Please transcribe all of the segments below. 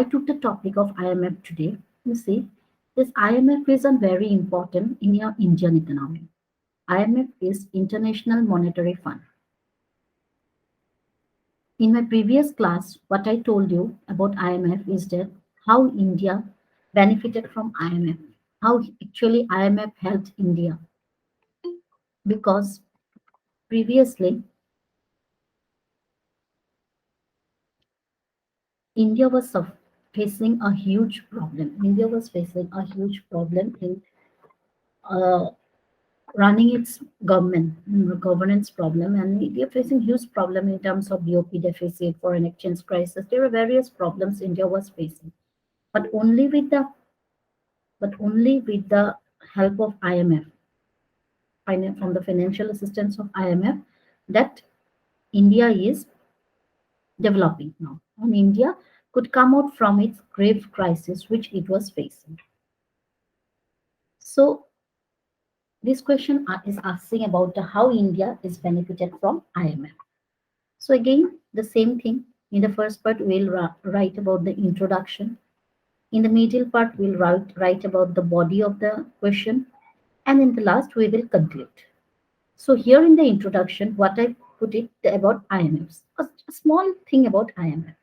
I took the topic of IMF today. You see, this IMF is a very important in your Indian economy. IMF is International Monetary Fund. In my previous class, what I told you about IMF is that how India benefited from IMF, how actually IMF helped India. Because previously, India was facing a huge problem. India was facing a huge problem in uh, running its governance problem, and India facing huge problem in terms of BOP deficit, foreign exchange crisis. There were various problems India was facing, but only with the help of IMF, from the financial assistance of IMF, that India is developing now, and India could come out from its grave crisis which it was facing. So this question is asking about how India is benefited from IMF. So again, the same thing. In the first part, we'll write about the introduction. In the middle part, we'll write about the body of the question. And in the last, we will conclude. So here in the introduction, what I put it about IMFs, a small thing about IMF.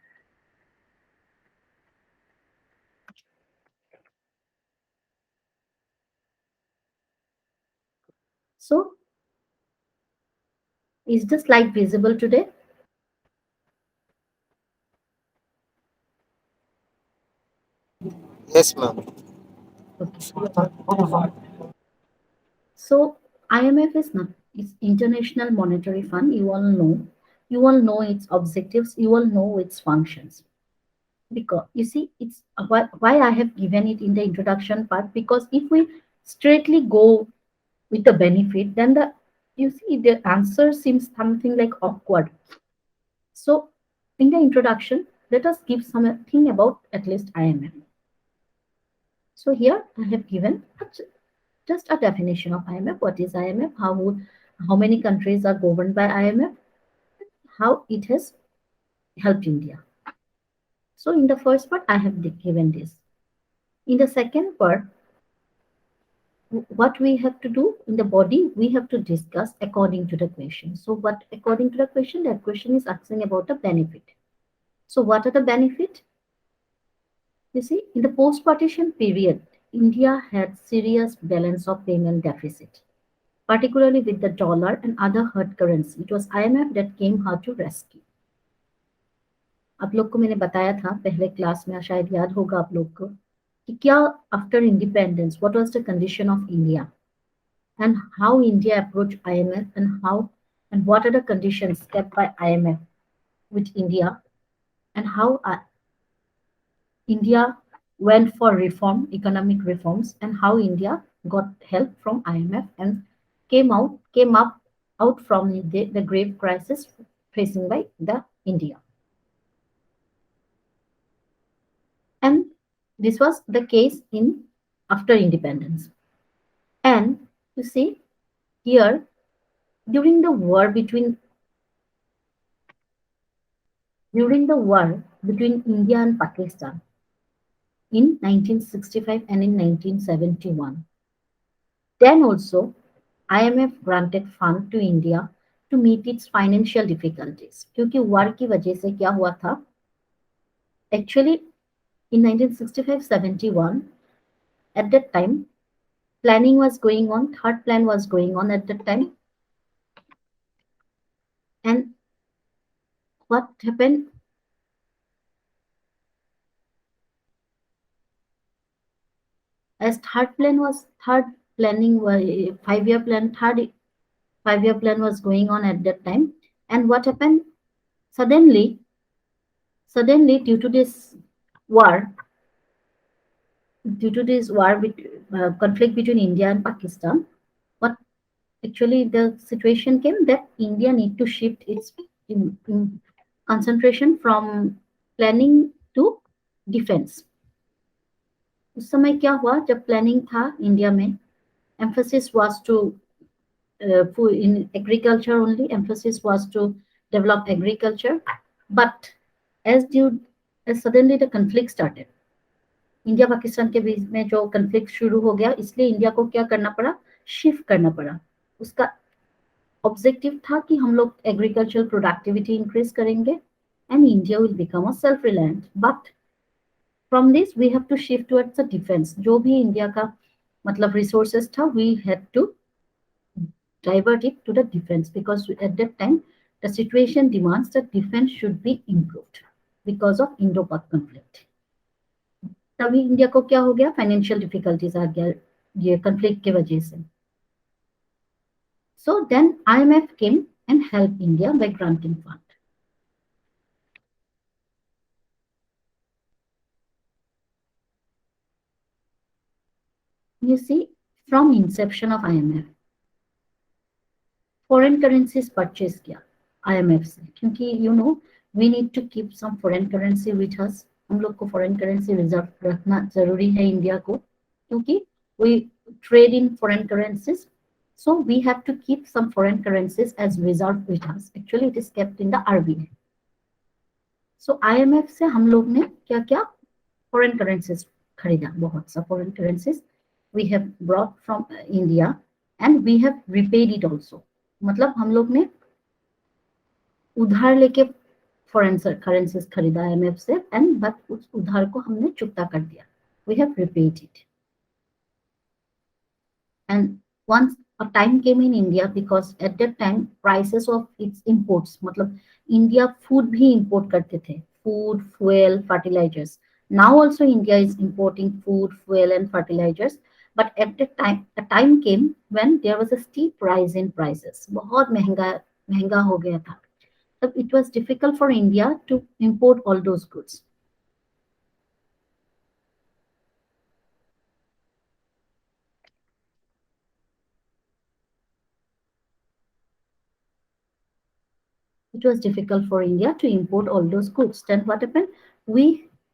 So is the slide visible today? Yes, ma'am. Okay. So IMF is not, it's International Monetary Fund. You all know. You all know its objectives. You all know its functions. Because you see, it's why I have given it in the introduction part. Because if we straightly go with the benefit, then you see the answer seems something like awkward. So in the introduction, let us give something about at least IMF. So here I have given just a definition of IMF. What is IMF? How many countries are governed by IMF? How it has helped India. So in the first part, I have given this. In the second part, what we have to do in the body, we have to discuss according to the question. So what according to the question, that question is asking about the benefit. So what are the benefit? You see, in the post-partition period, India had serious balance of payment deficit, particularly with the dollar and other hard currency. It was IMF that came here to rescue. आप लोग को मैंने बताया था पहले class में, शायद याद होगा आप लोग को, कि क्या after independence what was the condition of India and how India approached IMF, and what are the conditions kept by IMF with India, and how India went for reform, economic reforms, and how India got help from IMF and came out from the grave crisis facing by the India. And this was the case in after independence. And you see here, during the war between India and Pakistan in 1965 and in 1971, then also IMF granted fund to India to meet its financial difficulties. क्योंकि war की वजह से क्या हुआ था? Actually, in 1965-71, at that time, planning was going on, third plan was going on at that time. And what happened? As third planning, 5-year plan, third 5-year plan was going on at that time. And what happened? Suddenly, due to this war, conflict between India and Pakistan, what actually the situation came that India need to shift its in concentration from planning to defense. उस समय क्या हुआ जब planning था India में, emphasis was to in agriculture only, emphasis was to develop agriculture, but as due suddenly the conflict started. India Pakistan के बीच में जो कन्फ्लिक्ट शुरू हो गया, इसलिए इंडिया को क्या करना पड़ा, शिफ्ट करना पड़ा. उसका ऑब्जेक्टिव था कि हम लोग एग्रीकल्चरल प्रोडक्टिविटी इंक्रीज करेंगे and India will become a self reliant. But from this we have to shift towards the defence. जो भी इंडिया का मतलब रिसोर्सेस था, we had to divert it to the defense because at that time the situation demands that defense should be improved because of Indo-Pak conflict. तभी India को क्या हो गया, फाइनेंशियल डिफिकल्टीज आ गया ये कन्फ्लिक्ट की वजह से. So then IMF came and helped India by granting fund. You see, from inception of IMF, foreign currencies purchase किया आईएमएफ से, क्योंकि you know we need to keep some foreign currency with us. हम लोग को foreign currency reserve रखना जरूरी है India को, क्योंकि we trade in foreign currencies. So we have to keep some foreign currencies as reserve with us. Actually, it is kept in the RBI. So IMF से हम लोग ने क्या क्या फॉरेन करेंसीज खरीदा, बहुत सा foreign currencies we have brought from India and we have repaid it also. मतलब हम लोग ने उधार लेके फॉरेन करेंसीज खरीदा आईएमएफ से, एंड बट उस उधार को हमने चुकता कर दिया. We have repaid it. And once a time came in India, because at that time prices of its imports, मतलब इंडिया फूड भी इंपोर्ट करते थे, food, fuel, fertilizers. Now also India is importing food, fuel and fertilizers. But at that time, a time came when there was a steep rise in prices. बहुत महंगा महंगा हो गया था. तब it was difficult for India to import all those goods. It was difficult for India to import all those goods. Then what happened? We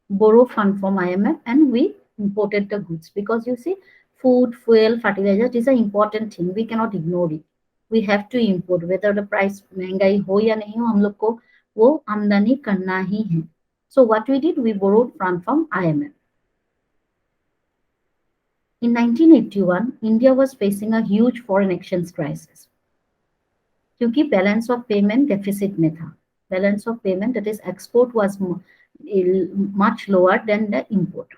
borrow fund from IMF and we imported the goods, because you see, food, fuel, fertilizer, these are important thing. We cannot ignore it. We have to import, whether the price महंगाई हो या नहीं हो, हम लोग को वो आमदनी करना ही है. So what we did, we borrowed fund from IMF. In 1981, India was facing a huge foreign exchange crisis. क्योंकि बैलेंस ऑफ पेमेंट डेफिसिट में था. Balance of payment, that is export was much lower than the import.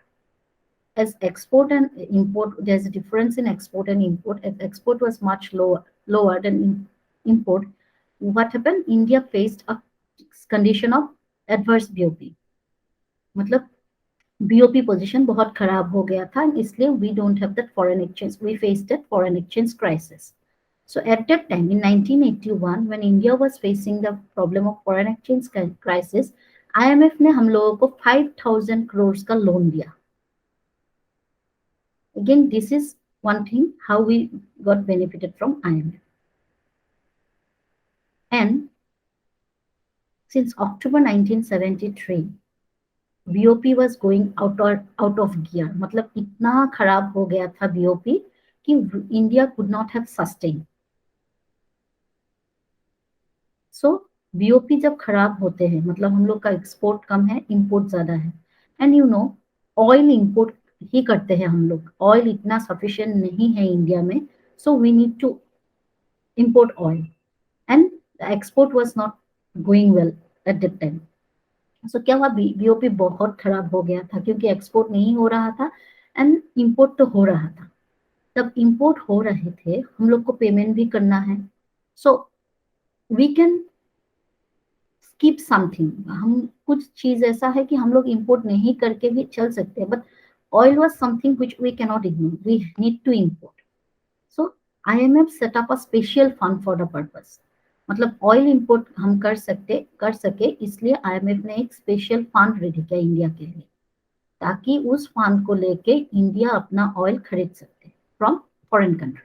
As export and import, there's a difference in export and import. As export was much lower than import, what happened? India faced a condition of adverse BOP. मतलब BOP position बहुत खराब हो गया था, इसलिए we don't have that foreign exchange. We faced that foreign exchange crisis. So at that time, in 1981, when India was facing the problem of foreign exchange crisis, IMF ने हम लोगों को 5,000 crores का लोन दिया. Again, this is one thing how we got benefited from IMF. And since October 1973, BOP was going out of gear. मतलब इतना खराब हो गया था BOP कि India could not have sustained. So BOP जब खराब होते हैं, मतलब हम लोग का एक्सपोर्ट कम है, इंपोर्ट ज्यादा है. And you know, oil import ही करते हैं हम लोग. ऑयल इतना सफिशिएंट नहीं है इंडिया में, so we need to import oil, and export was not going well at that time. So क्या हुआ, बीओपी बहुत खराब हो गया था, क्योंकि एक्सपोर्ट नहीं हो रहा था एंड इंपोर्ट तो हो रहा था. तब इंपोर्ट हो रहे थे, हम लोग को पेमेंट भी करना है. So we can skip something. हम कुछ चीज ऐसा है कि हम लोग इंपोर्ट नहीं करके भी चल सकते हैं, but oil was something which we can not ignore. We need to import. So IMF set up a special fund for the purpose. मतलब ऑयल इंपोर्ट हम कर सके, इसलिए आईएमएफ ने एक स्पेशल फंड रेडी किया इंडिया के लिए, ताकि उस फंड को लेके इंडिया अपना ऑयल खरीद सकते फ्रॉम फॉरेन कंट्रीज.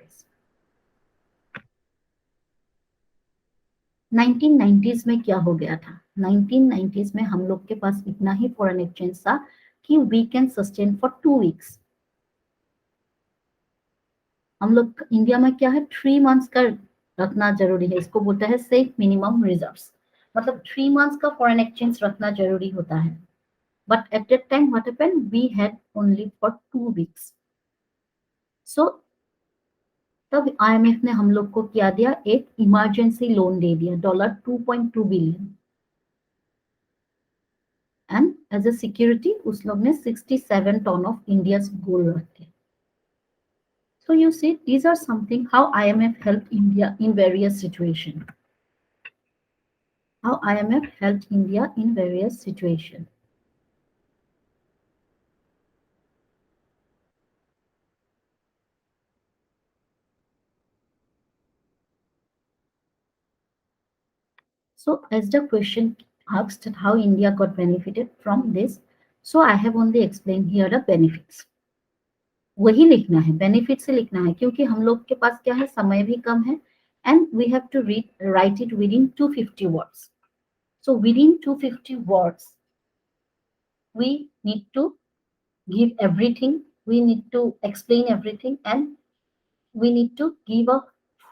1990s में क्या हो गया था? 1990s में हम लोग के पास इतना ही फॉरेन एक्सचेंज था कि we can sustain for 2 weeks. हम लोग इंडिया में क्या है, 3 months का रखना जरूरी है. इसको बोलता है सेफ मिनिमम रिजर्व्स. मतलब 3 months का फॉरेन एक्सचेंज रखना जरूरी होता है. But at that time, what happened? We had only for 2 weeks. So तब IMF ने हम लोग को क्या दिया? एक इमरजेंसी लोन दे दिया, $2.2 billion, and as a security उस लोग ने 67 टन ऑफ इंडिया गोल्ड रख दिया. So you see, these are something how IMF helped India in various situations. How IMF helped India in various situations. So as the question asked how India got benefited from this, so I have only explained here the benefits. वही लिखना है, benefit से लिखना है, क्योंकि हम लोग के पास क्या है, समय भी कम है, and we have to read write it within 250 words. So within 250 words, we need to give everything, we need to explain everything, and we need to give a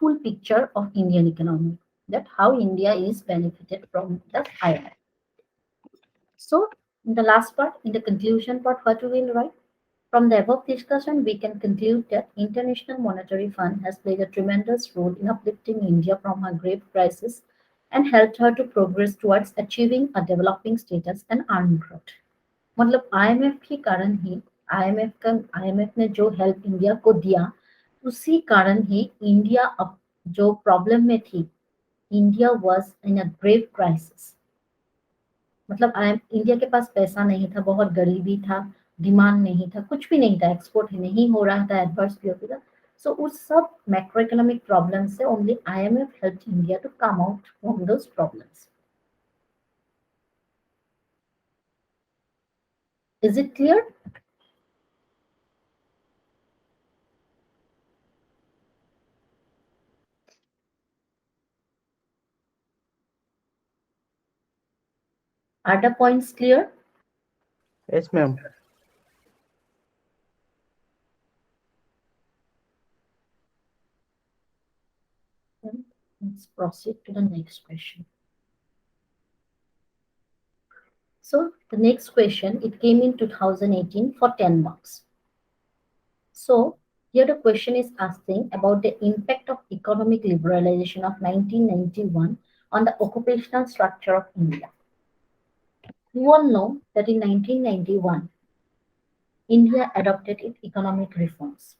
full picture of Indian economy, that how India is benefited from the IMF. So in the last part, in the conclusion part, what we will write? From the above discussion, we can conclude that International Monetary Fund has played a tremendous role in uplifting India from her grave crisis and helped her to progress towards achieving a developing status and earn growth. मतलब IMF के कारण ही IMF ने जो help India को दिया, उसी कारण ही India अब जो प्रॉब्लम में थी, India was in a grave crisis. मतलब इंडिया के पास पैसा नहीं था, बहुत गरीबी था, डिमांड नहीं था, कुछ भी नहीं था, एक्सपोर्ट नहीं हो रहा था, एडवर्स भी होता था. सो उस सब मैक्रो इकोनॉमिक प्रॉब्लम से only IMF help India to come out from those problems. Is it clear? Are the points clear? Yes, ma'am. Let's proceed to the next question. So the next question, it came in 2018 for 10 marks. So here the question is asking about the impact of economic liberalization of 1991 on the occupational structure of India. You all know that in 1991, India adopted its economic reforms.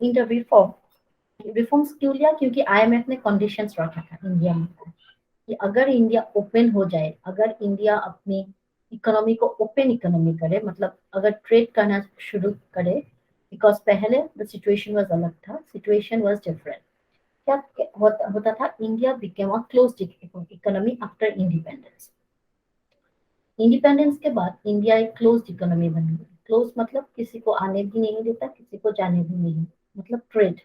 In the reforms क्यों लिया? क्योंकि IMF ने conditions रखा था India में कि अगर India open हो जाए, अगर इंडिया अपनी इकोनॉमी को ओपन इकोनॉमी करे, मतलब अगर ट्रेड करना शुरू करे, बिकॉज पहले द सिचुएशन वाज अलग था, सिचुएशन वाज डिफरेंट. क्या होता था? India became a closed economy after independence. Independence के बाद इंडिया एक क्लोज्ड इकोनॉमी बन गई. क्लोज मतलब किसी को आने भी नहीं देता, किसी को जाने भी नहीं, मतलब ट्रेड,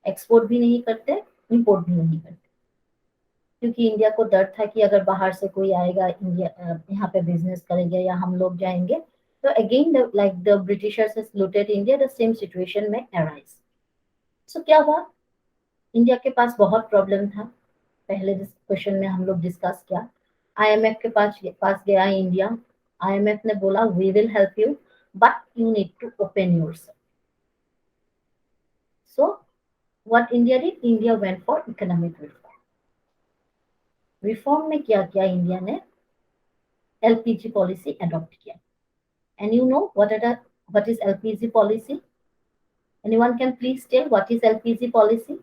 एक्सपोर्ट भी नहीं करते, इंपोर्ट भी नहीं करते, क्योंकि इंडिया को डर था कि अगर बाहर से कोई आएगा, इंडिया यहाँ पे बिजनेस करेंगे या हम लोग जाएंगे, तो again like the Britishers has looted India, the same situation में अराइज. सो क्या हुआ? इंडिया के पास बहुत प्रॉब्लम था. पहले क्वेश्चन में हम लोग डिस्कस किया. आईएमएफ के पास गया इंडिया. आईएमएफ ने बोला we will help you, but you need to open yourself. So what India did? India went for economic reform. Reform में क्या किया इंडिया ने? LPG policy adopt किया. And you know what is LPG policy? Anyone can please tell what is LPG policy?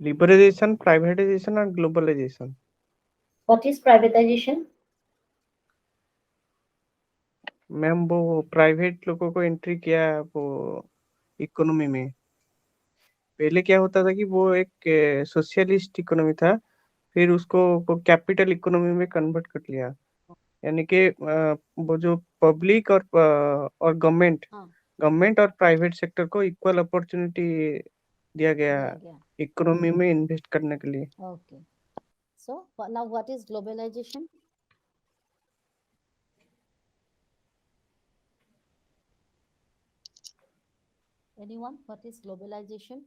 Liberalization, privatization and globalization. What is privatization? Ma'am वो private लोगों को entry किया वो इकोनॉमी में. पहले क्या होता था कि वो एक सोशलिस्ट इकोनॉमी था, फिर उसको वो कैपिटल इकोनॉमी में कन्वर्ट कर लिया. यानी कि वो जो पब्लिक और गवर्नमेंट हाँ, गवर्नमेंट और प्राइवेट सेक्टर को इक्वल अपॉर्चुनिटी दिया गया दिया गया. इकोनॉमी में इन्वेस्ट करने के लिए. Okay. So now what is globalization? Anyone? What is globalization?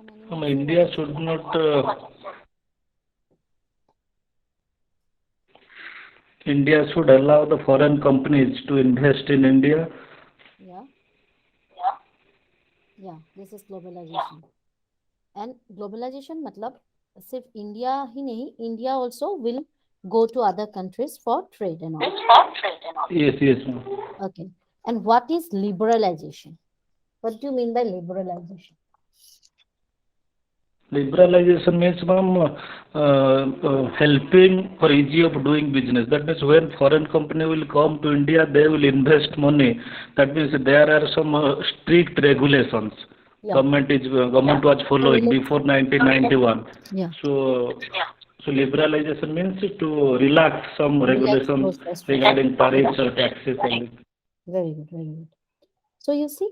Can anyone say what India is should it? not. India should allow the foreign companies to invest in India. Yeah, yeah, this is globalization. And globalization मतलब सिर्फ India ही नहीं, India also will go to other countries for trade and all. Yes, yes, ma'am. Okay. And what is liberalization? What do you mean by liberalization? Liberalization means, ma'am, helping for easy of doing business. That means when foreign company will come to India, they will invest money. That means there are some strict regulations. Yeah. Government was following before 1991. Yeah. So liberalization means to relax some Relax regulations those restrictions. regarding tariffs or taxes. Very good, very good. So you see,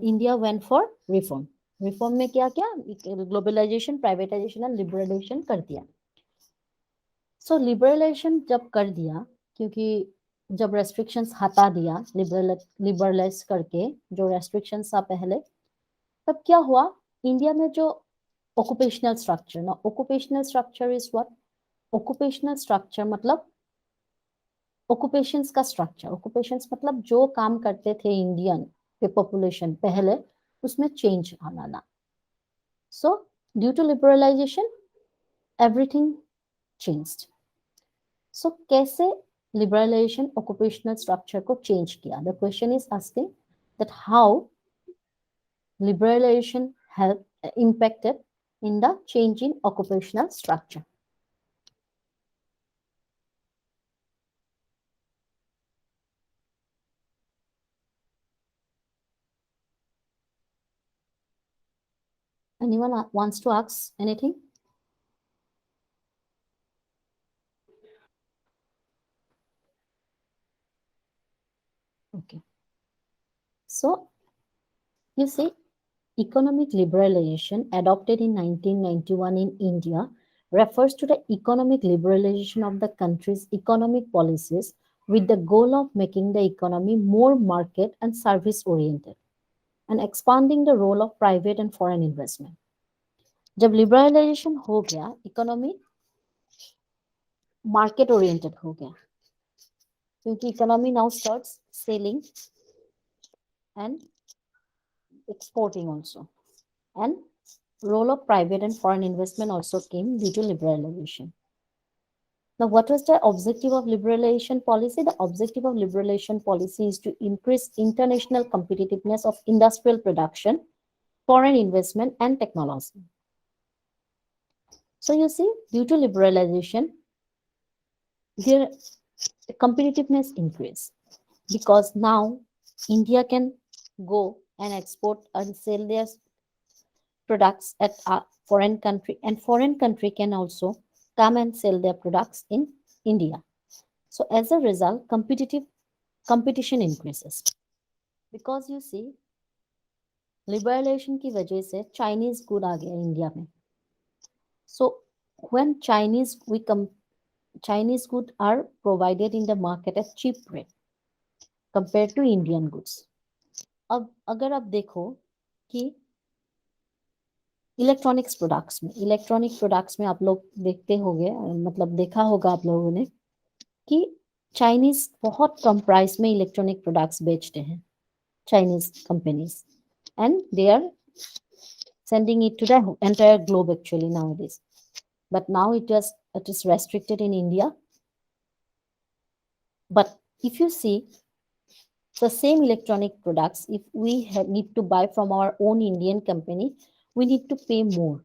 India went for reform. Reform में क्या क्या globalisation, privatisation and liberalisation कर दिया. सो liberalisation जब कर दिया, क्योंकि जब रेस्ट्रिक्शंस हटा दिया लिबरलाइज करके, जो रेस्ट्रिक्शंस था पहले, तब क्या हुआ इंडिया में जो ऑक्यूपेशनल स्ट्रक्चर ना, occupational structure is what? Occupational structure मतलब ऑक्यूपेशंस का स्ट्रक्चर. ऑक्यूपेशंस मतलब जो काम करते थे इंडियन के पॉपुलेशन पहले, उसमें चेंज आना ना. So due to liberalization everything changed. So कैसे लिबरलाइजेशन ऑक्यूपेशनल स्ट्रक्चर को चेंज किया? The question is asking that how liberalization helped impacted in the change in occupational structure. Anyone wants to ask anything? Okay. So, you see, economic liberalization adopted in 1991 in India refers to the economic liberalization of the country's economic policies with the goal of making the economy more market and service oriented and expanding the role of private and foreign investment. जब liberalisation हो गया, economy market oriented हो गया, क्योंकि economy now starts selling and exporting also, and role of private and foreign investment also came due to liberalization. Now, what was the objective of liberalization policy? The objective of liberalization policy is to increase international competitiveness of industrial production, foreign investment, and technology. So you see, due to liberalization, their competitiveness increased because now India can go and export and sell their products at a foreign country, and foreign country can also come and sell their products in India. So as a result, competition increases because you see liberalization की वजह से Chinese good आ गया India में. So when Chinese goods are provided in the market at cheap rate compared to Indian goods. अब अगर आप देखो कि इलेक्ट्रॉनिक प्रोडक्ट्स में आप लोग देखते होंगे, मतलब देखा होगा आप लोगों ने कि चाइनीज बहुत कम प्राइस में इलेक्ट्रॉनिक प्रोडक्ट्स बेचते हैं, Chinese companies, and they are sending it to the entire globe actually nowadays. But now it is restricted in India. But if you see the same electronic products, if we need to buy from our own Indian company, we need to pay more.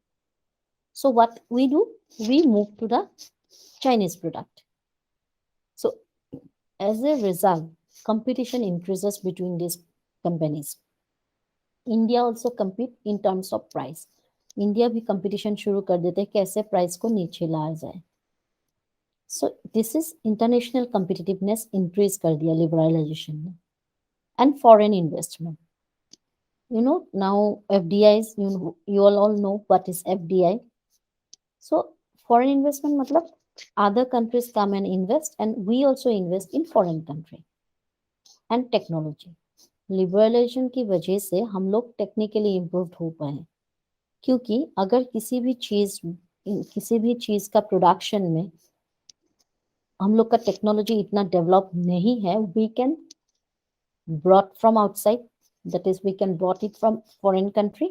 So what we do, we move to the Chinese product. So as a result, competition increases between these companies. India also compete in terms of price. India भी competition शुरू कर देते हैं कैसे price को नीचे लाया जाए. So this is international competitiveness increase कर दिया लिबरलाइजेशन ने. And foreign investment, you know, now FDIs, you all know what is FDI. So foreign investment matlab other countries come and invest, and we also invest in foreign country. And technology, liberalisation की वजह से हम लोग technically improve हो पाए. क्योंकि अगर किसी भी चीज का प्रोडक्शन में हम लोग का टेक्नोलॉजी इतना डेवलप नहीं है, we can brought from outside, that is we can brought it from foreign country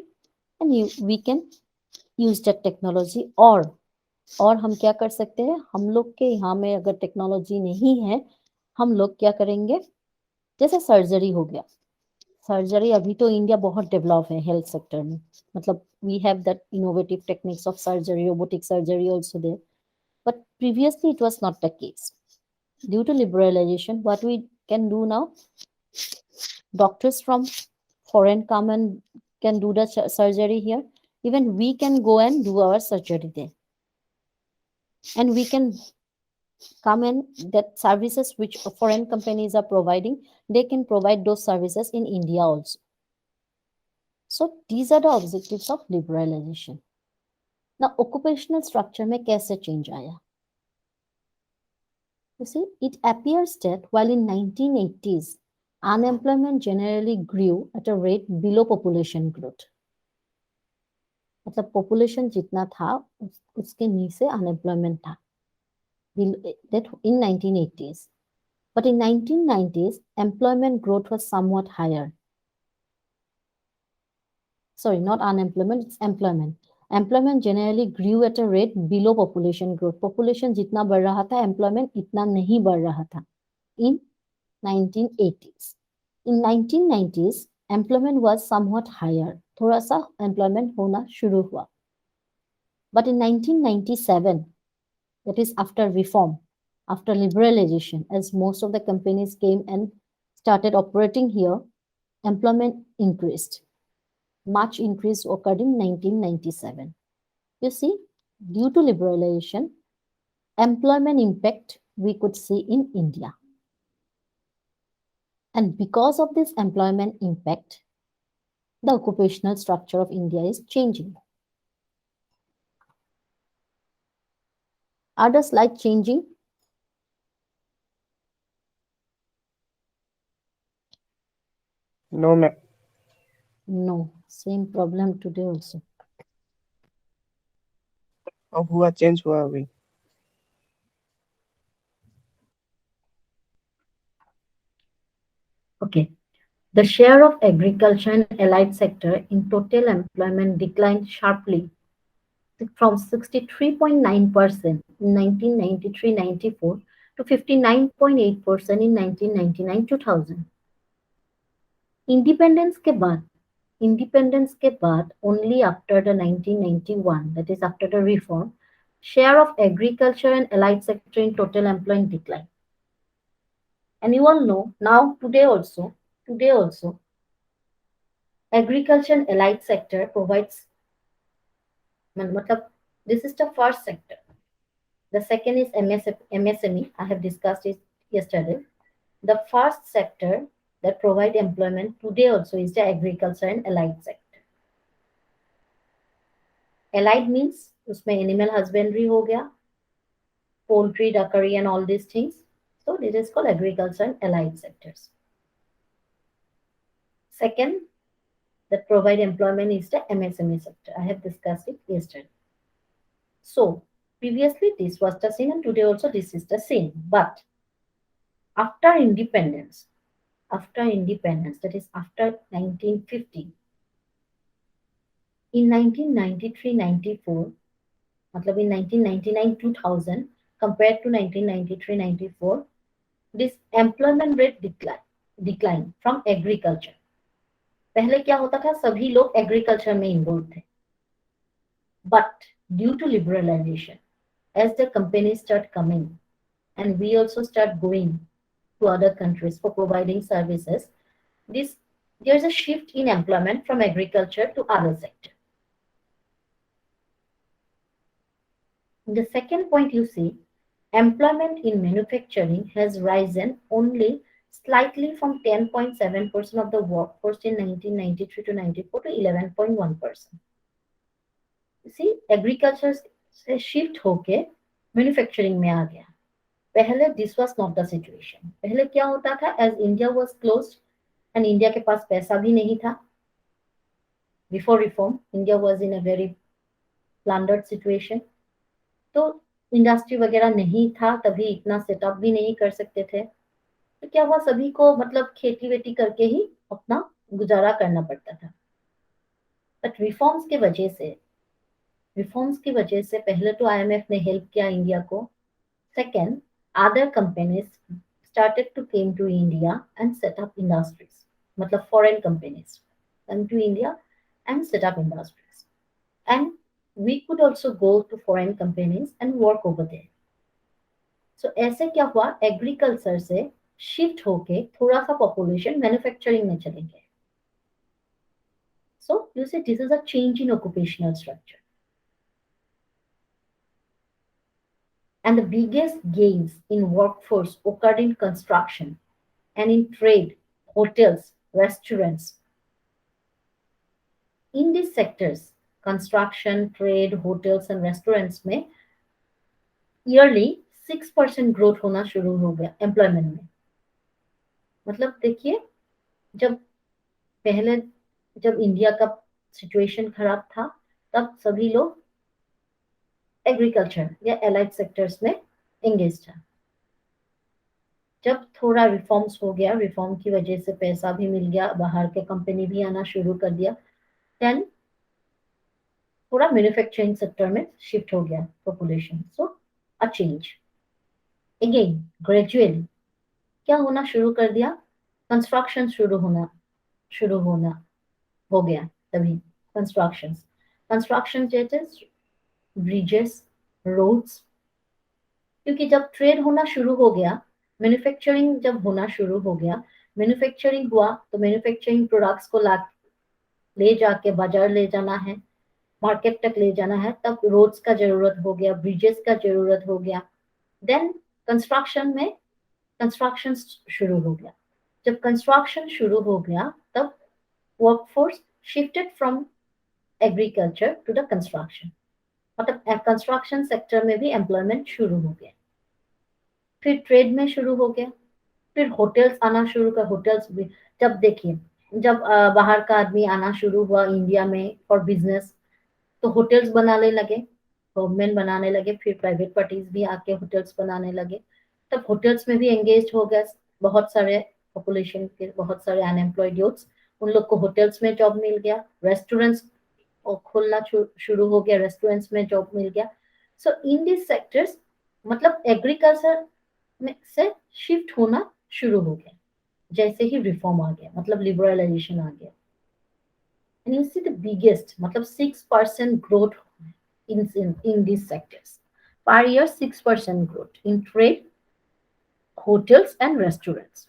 and we can use that technology, और हम क्या कर सकते हैं, हम लोग के यहाँ में अगर टेक्नोलॉजी नहीं है, हम लोग क्या करेंगे, जैसे सर्जरी हो गया, सर्जरी अभी तो इंडिया बहुत डेवलप है हेल्थ सेक्टर में, मतलब we have that innovative techniques of surgery, robotic surgery also there, but previously it was not the case. Due to liberalization, what we can do now, doctors from foreign come and can do the surgery here. Even we can go and do our surgery there, and we can come and that services which foreign companies are providing, they can provide those services in India also. So these are the objectives of liberalization. Now occupational structure में कैसे change आया? You see, it appears that while in 1980s unemployment generally grew at a rate below population growth, मतलब population जितना था उसके नीचे unemployment था, that in 1980s, but in 1990s employment growth was somewhat higher. Sorry, not unemployment, it's employment. Employment generally grew at a rate below population growth. Population जितना बढ़ रहा था, employment इतना नहीं बढ़ रहा था in 1980s. In 1990s employment was somewhat higher, थोड़ा सा employment होना शुरू हुआ. But in 1997, that is after reform, after liberalization, as most of the companies came and started operating here, employment increased. Much increase occurred in 1997. You see, due to liberalization, employment impact we could see in India. And because of this employment impact, the occupational structure of India is changing. Are the slides changing? No, ma'am. No, same problem today also. अब हुआ, change हुआ अभी. Okay. The share of agriculture and allied sector in total employment declined sharply from 63.9% in 1993-94 to 59.8% in 1999-2000. Independence के बाद only after the 1991, that is after the reform, share of agriculture and allied sector in total employment declined. And you all know now today also, agriculture and allied sector provides, this is the first sector. The second is MSME. I have discussed it yesterday. The first sector that provide employment today also is the agriculture and allied sector. Allied means उसमें animal husbandry हो गया, poultry, duckery and all these things. So this is called agriculture and allied sectors. Second that provide employment is the MSME sector. I have discussed it yesterday. So previously this was the scene and today also this is the scene. But after independence, that is after 1950, in 1993-94, मतलब in 1999-2000 compared to 1993-94, this employment rate declined from agriculture. पहले क्या होता था, सभी लोग agriculture में involve थे, but due to liberalization, as the companies start coming and we also start going to other countries for providing services, there's a shift in employment from agriculture to other sector. The second point you see, employment in manufacturing has risen only slightly from 10.7% of the workforce in 1993 to 94 to 11.1%. You see, agriculture से shift होके manufacturing में आ गया. पहले this was not the situation. पहले क्या होता था, as India was closed and India के पास पैसा भी नहीं था, Before reform, India was in a very plundered situation. तो इंडस्ट्री वगैरह नहीं था, तभी इतना सेटअप भी नहीं कर सकते थे, तो क्या हुआ, सभी को मतलब खेती वेटी करके ही अपना गुजारा करना पड़ता था। बट रिफॉर्म्स की वजह से पहले तो आईएमएफ ने हेल्प किया इंडिया को। Second, other companies started to came to India and set up industries. मतलब foreign companies come to India and set up industries. And we could also go to foreign companies and work over there. So ऐसे क्या हुआ, agriculture से shift होके थोड़ा सा population manufacturing में चले गए। So you see, this is a change in occupational structure. And the biggest gains in workforce occurred in construction and in trade, hotels, restaurants. In these sectors, construction, trade, hotels and restaurants में yearly 6% growth होना शुरू हो गया employment में। मतलब देखिए, जब पहले जब इंडिया का सिचुएशन खराब था, तब सभी लोग एग्रीकल्चर या एलाइड सेक्टर्स में एंगेज था। जब थोड़ा रिफॉर्म्स हो गया, रिफॉर्म की वजह से पैसा भी मिल गया, बाहर के कंपनी भी आना शुरू कर दिया, देन थोड़ा मैन्युफैक्चरिंग सेक्टर में शिफ्ट हो गया population. So a change again gradually क्या होना शुरू कर दिया, कंस्ट्रक्शन शुरू होना हो गया। तभी कंस्ट्रक्शन जैसे ब्रिजेस, रोड्स, क्योंकि जब ट्रेड होना शुरू हो गया, मैन्युफैक्चरिंग जब होना शुरू हो गया, मैन्युफैक्चरिंग हुआ तो मैन्युफैक्चरिंग प्रोडक्ट्स को ले जाके बाजार ले जाना है, मार्केट तक ले जाना है, तब रोड्स का जरूरत हो गया, ब्रिजेस का जरूरत हो गया। देन कंस्ट्रक्शन शुरू हो गया। जब कंस्ट्रक्शन शुरू हो गया, तब workforce shifted from agriculture to the construction, मतलब कंस्ट्रक्शन सेक्टर में भी एम्प्लॉयमेंट शुरू हो गया। फिर ट्रेड में शुरू हो गया, फिर होटल्स आना शुरू कर, होटल्स भी जब देखिए, जब बाहर का आदमी आना शुरू हुआ इंडिया में फॉर बिजनेस, तो होटल्स बनाने लगे, गवर्नमेंट बनाने लगे, फिर प्राइवेट पार्टीज भी आके होटल्स बनाने लगे, तब होटल्स में भी एंगेज हो गए बहुत सारे पॉपुलेशन के, बहुत सारे अनएम्प्लॉयड यूथ्स, उन लोग को होटल्स में जॉब मिल गया, रेस्टोरेंट्स खोलना शुरू हो गया, रेस्टोरेंट्स में जॉब मिल गया। सो इन दिस सेक्टर्स मतलब एग्रीकल्चर में से शिफ्ट होना शुरू हो गया जैसे ही रिफॉर्म आ गया, मतलब लिबरलाइजेशन आ गया। And you see the biggest, मतलब 6% growth in these sectors. Per year, 6% growth in trade, hotels and restaurants.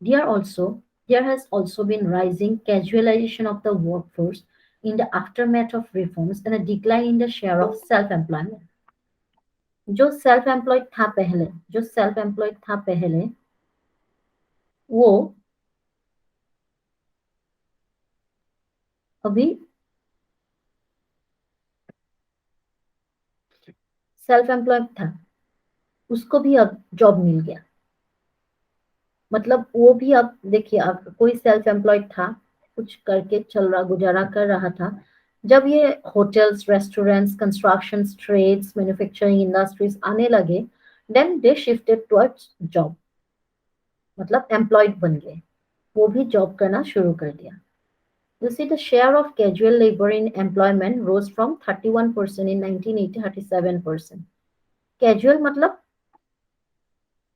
There has also been rising casualization of the workforce in the aftermath of reforms and a decline in the share of self-employment. जो self employed था पहले वो अभी self employed था, उसको भी अब job मिल गया। मतलब वो भी अब देखिए, अब कोई सेल्फ एम्प्लॉयड था, कुछ करके चल रहा, गुजारा कर रहा था, जब ये hotels, restaurants, construction, trades, manufacturing industries आने लगे, then they shifted towards job, मतलब एम्प्लॉयड बन गए, वो भी जॉब करना शुरू कर दिया। You see, the share of casual labor in employment rose from 31% in 1980 37%. Casual मतलब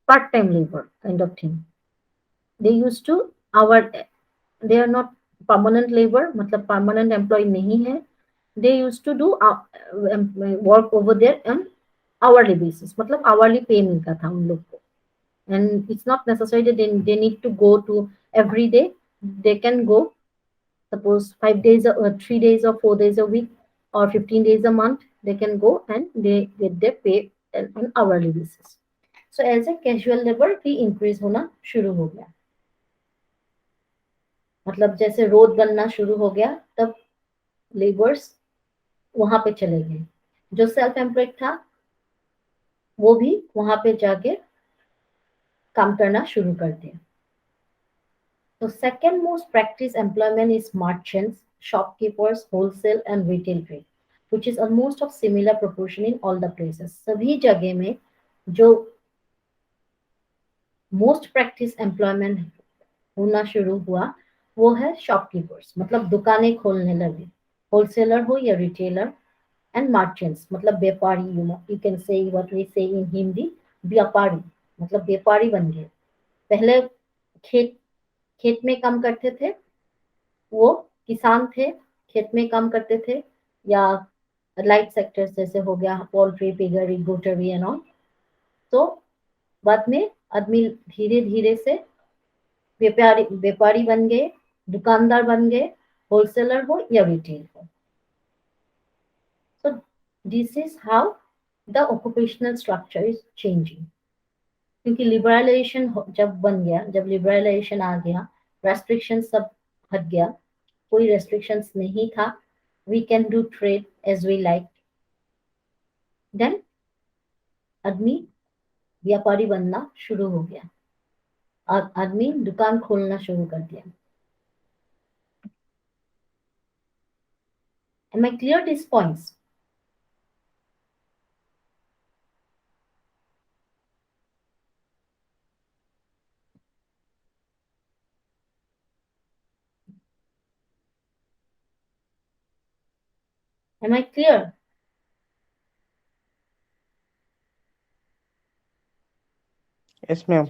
part-time labor kind of thing. They used to they are not permanent labor, मतलब permanent employee नहीं है. They used to do work over there on hourly basis, मतलब hourly pay मिलता था उन लोग को. And it's not necessary that they need to go to every day. They can go, suppose 5 days or 3 days or 4 days a week or 15 days a month, they can go and they get their pay on hourly basis. So as a casual labor भी increase होना शुरू हो गया, मतलब जैसे road बनना शुरू हो गया, तब लेबर्स वहां पे चले गए, जो सेल्फ एम्प्लॉयड था वो भी वहां पे जाके काम करना शुरू कर दिया। तो second most practice employment is merchants, shopkeepers, wholesale and retail trade, which is almost of similar proportion in all the places. सभी जगह में जो मोस्ट प्रैक्टिस एम्प्लॉयमेंट होना शुरू हुआ वो है शॉपकीपर्स, मतलब दुकानें खोलने लगे, होलसेलर हो या रिटेलर, एंड मर्चेंट्स मतलब व्यापारी, you can say what we say in Hindi, व्यापारी मतलब व्यापारी बन गए। पहले खेत खेत में काम करते थे, वो किसान थे, खेत में काम करते थे, या लाइट सेक्टर्स जैसे हो गया पोल्ट्री, पिगरी, गोटरी एंड ऑल। तो बाद में आदमी धीरे धीरे से व्यापारी व्यापारी बन गए, दुकानदार बन गए, होलसेलर हो या रिटेल हो। So this is how the occupational structure is changing. क्योंकि लिबरलाइजेशन जब बन गया, जब लिबरलाइजेशन आ गया, रेस्ट्रिक्शन सब हट गया, कोई रेस्ट्रिक्शंस नहीं था, we can do trade as we like, then आदमी व्यापारी बनना शुरू हो गया, आदमी दुकान खोलना शुरू कर दिया। Am I clear these points? Am I clear? Yes ma'am.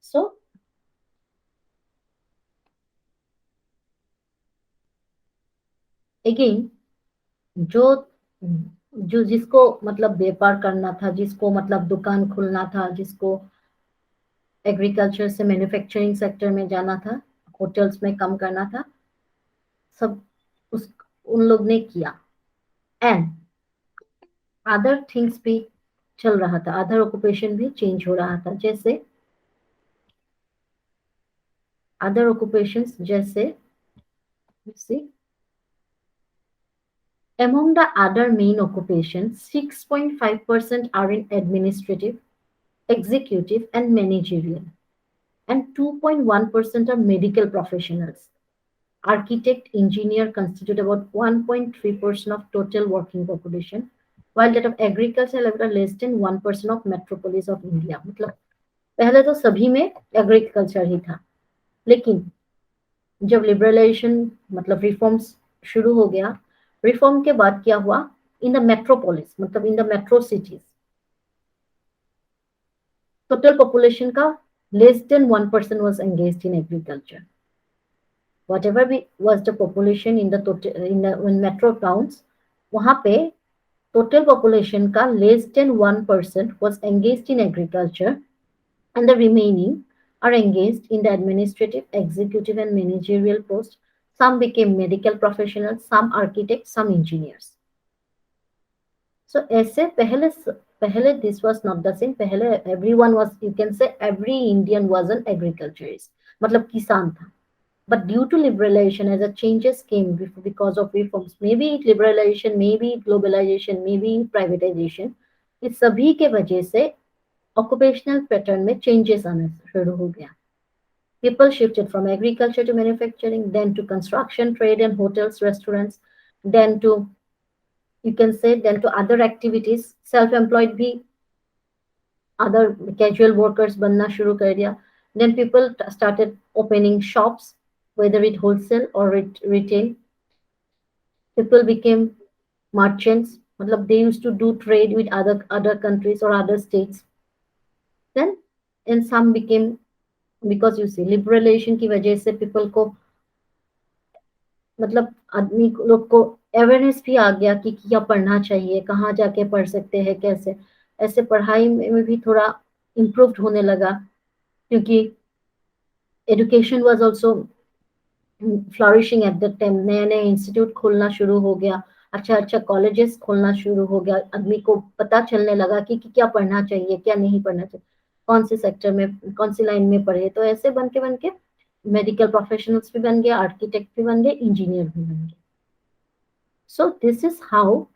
So again, जो जो जिसको मतलब व्यापार करना था, जिसको मतलब दुकान खोलना था, जिसको एग्रीकल्चर से मैन्युफैक्चरिंग सेक्टर में जाना था, होटल्स में काम करना था, सब उन लोग ने किया। एंड अदर थिंग्स भी चल रहा था, अदर ऑक्यूपेशन भी चेंज हो रहा था, जैसे अदर ऑक्यूपेशंस जैसे see, among the other main occupations, 6.5% are in administrative, executive and managerial, and 2.1% are medical professionals. Architect, engineer constitute about 1.3% of total working population, while that of agriculture are less than 1% of metropolis of India. मतलब पहले तो सभी में agriculture ही था, लेकिन जब liberalisation मतलब reforms शुरू हो गया, रिफॉर्म के बाद क्या हुआ, इन द मेट्रोपोलिस मतलब in the metro cities total population का less than 1% was engaged in agriculture. Whatever was the population in the total in metro towns, वहां पे total population का less than 1% was engaged in agriculture, and the remaining are engaged in the administrative, executive and managerial posts. Some became medical professionals, some architects, some engineers. So ऐसे पहले this was not the same. पहले everyone was, you can say every Indian was an agriculturist, मतलब किसान था. But due to liberalization, as a changes came because of reforms, maybe liberalization, maybe globalization, maybe privatization, इस सभी के वजह से occupational pattern में changes आना शुरू हो गया. People shifted from agriculture to manufacturing, then to construction, trade and hotels, restaurants, then to, you can say, then to other activities. Self-employed भी other casual workers बनना शुरू कर दिया. Then people started opening shops, whether it wholesale or retail. People became merchants, मतलब they used to do trade with other countries or other states. Then and some became, because you see liberalization की वजह से people को मतलब आदमी लोग को awareness भी आ गया कि क्या पढ़ना चाहिए, कहाँ जाके पढ़ सकते हैं, कैसे, ऐसे पढ़ाई में भी थोड़ा इम्प्रूव्ड होने लगा, क्योंकि education was also flourishing eight that time. नए नए इंस्टीट्यूट खोलना शुरू हो गया, अच्छा अच्छा कॉलेजेस खोलना शुरू हो गया, आदमी को पता चलने लगा कि क्या पढ़ना चाहिए, क्या नहीं पढ़ना चाहिए, कौन से सेक्टर में, कौन सी लाइन में पढ़े. तो ऐसे बन के मेडिकल प्रोफेशनल्स भी बन गए, आर्किटेक्ट भी बन गए, इंजीनियर भी बन गए. So this is how,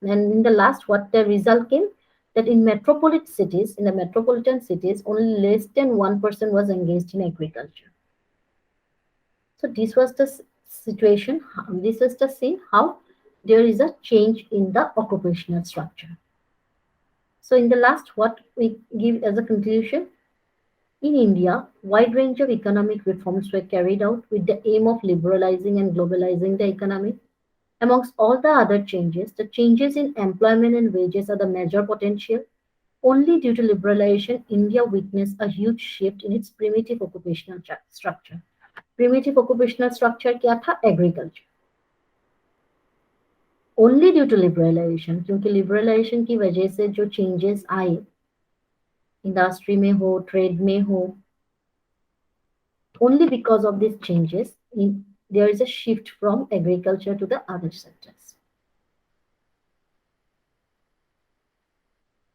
and in the last, what the result came, that in metropolitan cities, only less than 1% was engaged in agriculture. So this was the situation. This was the scene how there is a change in the occupational structure. So in the last, what we give as a conclusion, in India, wide range of economic reforms were carried out with the aim of liberalizing and globalizing the economy. Amongst all the other changes, the changes in employment and wages are the major potential. Only due to liberalization, India witnessed a huge shift in its primitive occupational structure. Primitive occupational structure क्या था? Agriculture. Only due to liberalization, क्योंकि liberalization की वजह से जो changes आए, industry में हो, ट्रेड में हो, only because of these changes, there is a shift from agriculture to the other sectors.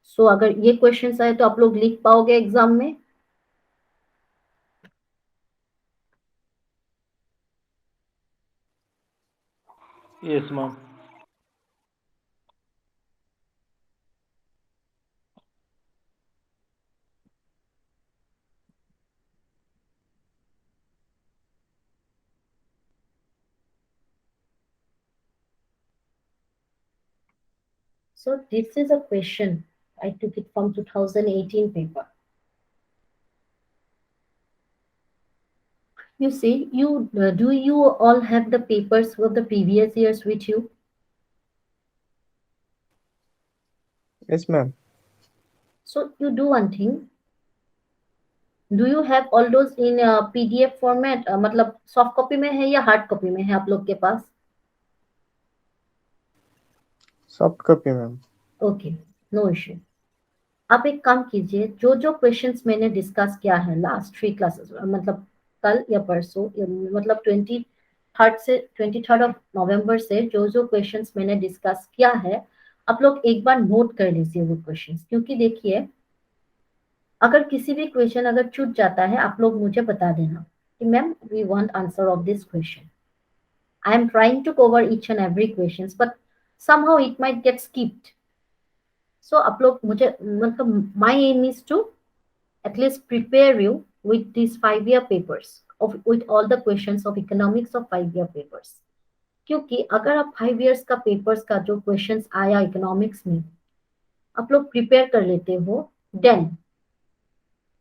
So अगर ये क्वेश्चंस आए तो आप लोग लिख पाओगे एग्जाम में? Yes, ma'am. So this is a question. I took it from 2018 paper. You see, do you all have the papers of the previous years with you? Yes, ma'am. So you do one thing. Do you have all those in PDF format? मतलब soft copy में है या hard copy में है आप लोग के पास? Soft copy ma'am. Okay, no issue. आप एक काम कीजिए, जो जो क्वेश्चंस मैंने डिस्कस किया है लास्ट 3 क्लासेस, मतलब कल या परसों, मतलब 23rd ऑफ नवंबर से जो जो क्वेश्चंस मैंने डिस्कस किया है, आप लोग एक बार नोट कर लीजिए वो क्वेश्चंस, क्योंकि देखिए अगर किसी भी क्वेश्चन अगर छूट जाता है, आप लोग मुझे बता देना कि ma'am we want answer of this question. I am trying to cover each and every question, but somehow it might get skipped. So आप लोग मुझे, मतलब my aim is to at least prepare you with these 5-year papers with all the questions of economics of 5-year papers. क्योंकि अगर आप 5 years का papers का जो क्वेश्चंस आया इकोनॉमिक्स में आप लोग प्रिपेयर कर लेते हो, then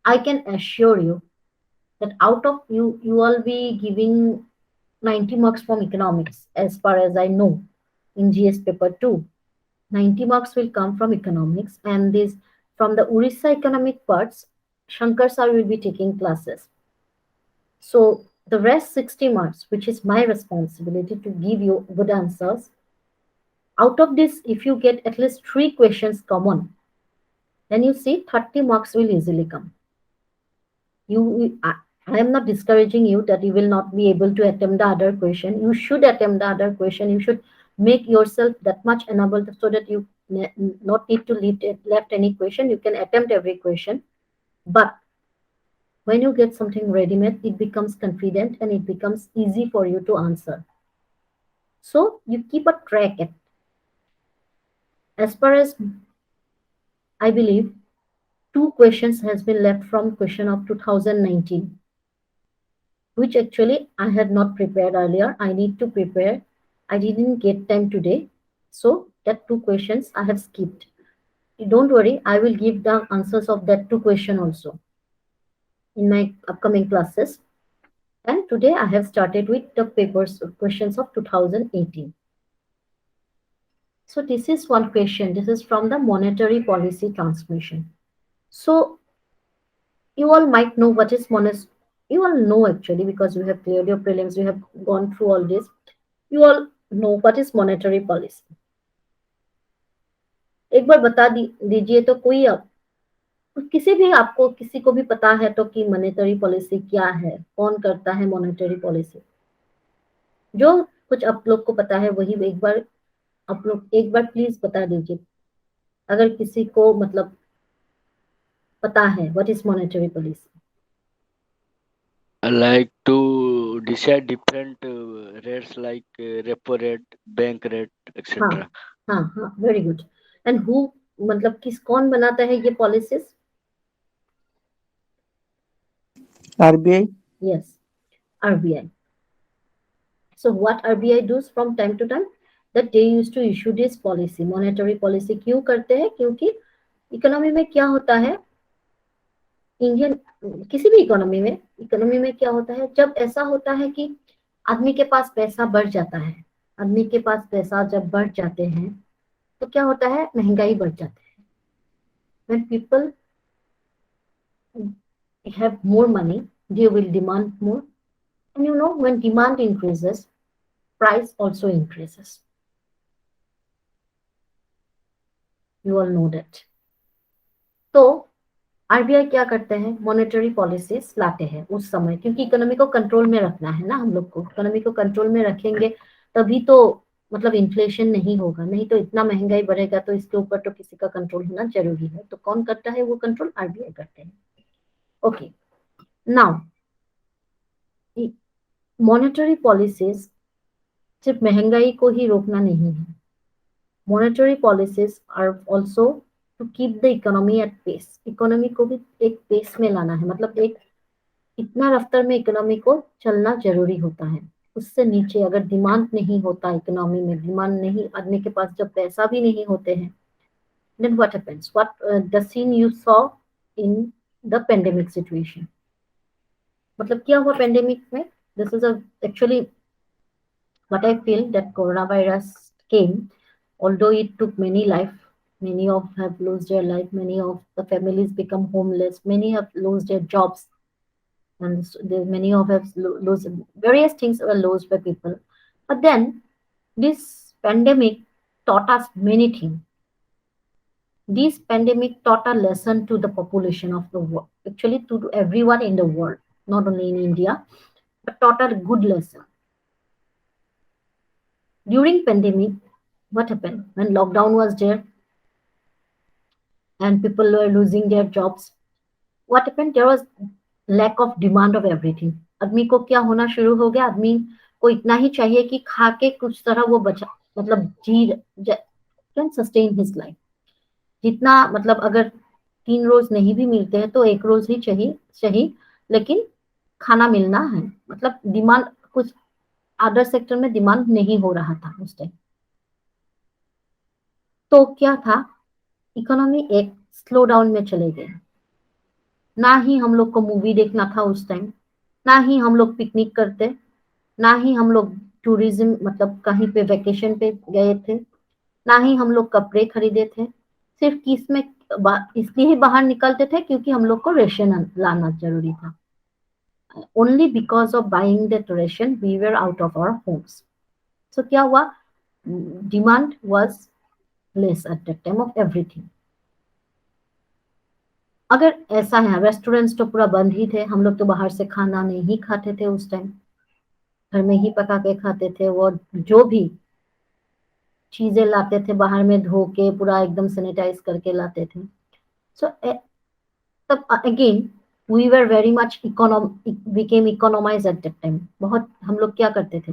I can assure you that out of you will be giving 90 marks from economics, as far as I know, in GS paper 2. 90 marks will come from economics, and this from the Orissa economic parts, Shankar sir will be taking classes. So the rest 60 marks, which is my responsibility to give you good answers, out of this, if you get at least 3 questions common, then you see 30 marks will easily come. I am not discouraging you that you will not be able to attempt the other question. You should attempt the other question. You should make yourself that much enabled so that you not need to left any question. You can attempt every question. But when you get something ready-made, it becomes confident and it becomes easy for you to answer. So you keep a track. As far as I believe, 2 questions has been left from question of 2019, which actually I had not prepared earlier. I need to prepare. I didn't get time today. So that 2 questions I have skipped. Don't worry, I will give the answers of that 2 question also in my upcoming classes. And today I have started with the papers questions of 2018. So this is one question. This is from the monetary policy transmission. So you all might know what is monetary. You all know actually because you have cleared your prelims, you have gone through all this. You all know what is monetary policy. एक बार बता दीजिए तो कोई किसी भी आपको किसी को भी पता है तो कि मॉनेटरी पॉलिसी क्या है, कौन करता है मॉनेटरी पॉलिसी? जो कुछ आप लोग को पता है वही एक बार आप लोग एक बार प्लीज बता दीजिए, अगर किसी को मतलब पता है what is monetary policy. Like to decide different rates like repo rate, bank rate, हाँ etc. हाँ हाँ, वेरी गुड. एंड हु, मतलब कौन बनाता है ये policies? RBI. Yes, RBI. So what RBI does from time to time, that they used to issue this policy, monetary policy. क्यों करते हैं? क्योंकि इकोनॉमी में क्या होता है, इंडियन किसी भी इकोनॉमी में क्या होता है, जब ऐसा होता है कि आदमी के पास पैसा बढ़ जाता है, आदमी के पास पैसा जब बढ़ जाते हैं तो क्या होता है, महंगाई बढ़ जाती है. when people have more money, they will demand more, and when demand increases, price also increases. You all know that. तो आरबीआई क्या करते हैं, मॉनेटरी पॉलिसीज लाते हैं उस समय, क्योंकि इकोनॉमी को कंट्रोल में रखना है ना, हम लोग को इकोनॉमी को कंट्रोल में रखेंगे तभी तो मतलब इन्फ्लेशन नहीं होगा, नहीं तो इतना महंगाई बढ़ेगा, तो इसके ऊपर तो किसी का कंट्रोल होना जरूरी है. तो कौन करता है वो कंट्रोल? आरबीआई करते हैं. ओके, नाउ मॉनेटरी पॉलिसीज सिर्फ महंगाई को ही रोकना नहीं है. Monetary policies are also to keep the economy at pace. Economy को भी एक पेस में लाना है, मतलब एक इतना रफ्तार में इकोनॉमी को चलना जरूरी होता है. उससे नीचे अगर डिमांड नहीं होता, इकोनॉमी में डिमांड नहीं, आदमी के पास जब पैसा भी नहीं होते हैं, then what happens? The scene you saw in the pandemic situation. मतलब क्या हुआ पेंडेमिक में? This is actually what I feel, that coronavirus came, although it took many life, many of have lost their life, many of the families become homeless, many have lost their jobs, and many of have lost, various things were lost by people. But then this pandemic taught us many things. This pandemic taught a lesson to the population of the world, actually to everyone in the world, not only in India, but taught a good lesson. During pandemic, what happened when lockdown was there and people were losing their jobs? What happened? There was lack of demand of everything. आदमी को क्या होना शुरू हो गया, आदमी को इतना ही चाहिए कि खा के कुछ तरह वो बचा, मतलब कैन सस्टेन हिज लाइफ. जितना मतलब अगर 3 रोज नहीं भी मिलते हैं तो 1 रोज ही चाहिए, लेकिन खाना मिलना है. मतलब डिमांड कुछ अदर सेक्टर में डिमांड नहीं हो रहा था उस टाइम. तो क्या था, इकोनॉमी एक स्लो डाउन में चले गए. ना ही हम लोग को मूवी देखना था उस टाइम, ना ही हम लोग पिकनिक करते, ना ही हम लोग टूरिज्म मतलब कहीं पे वेकेशन पे गए थे, ना ही हम लोग कपड़े खरीदे थे. सिर्फ किस में इसलिए ही बाहर निकलते थे क्योंकि हम लोग को रेशन लाना जरूरी था. Only because of buying that ration we were out of our homes. So क्या हुआ, demand was less at that time of everything. अगर ऐसा है, रेस्टोरेंट्स तो पूरा बंद ही थे, हम लोग तो बाहर से खाना नहीं खाते थे उस टाइम, घर में ही पका के खाते थे. वो जो भी चीजें लाते थे बाहर में धो के पूरा एकदम सैनिटाइज करके लाते थे. सो तब again we were very much became economized at that time. बहुत हम लोग क्या करते थे,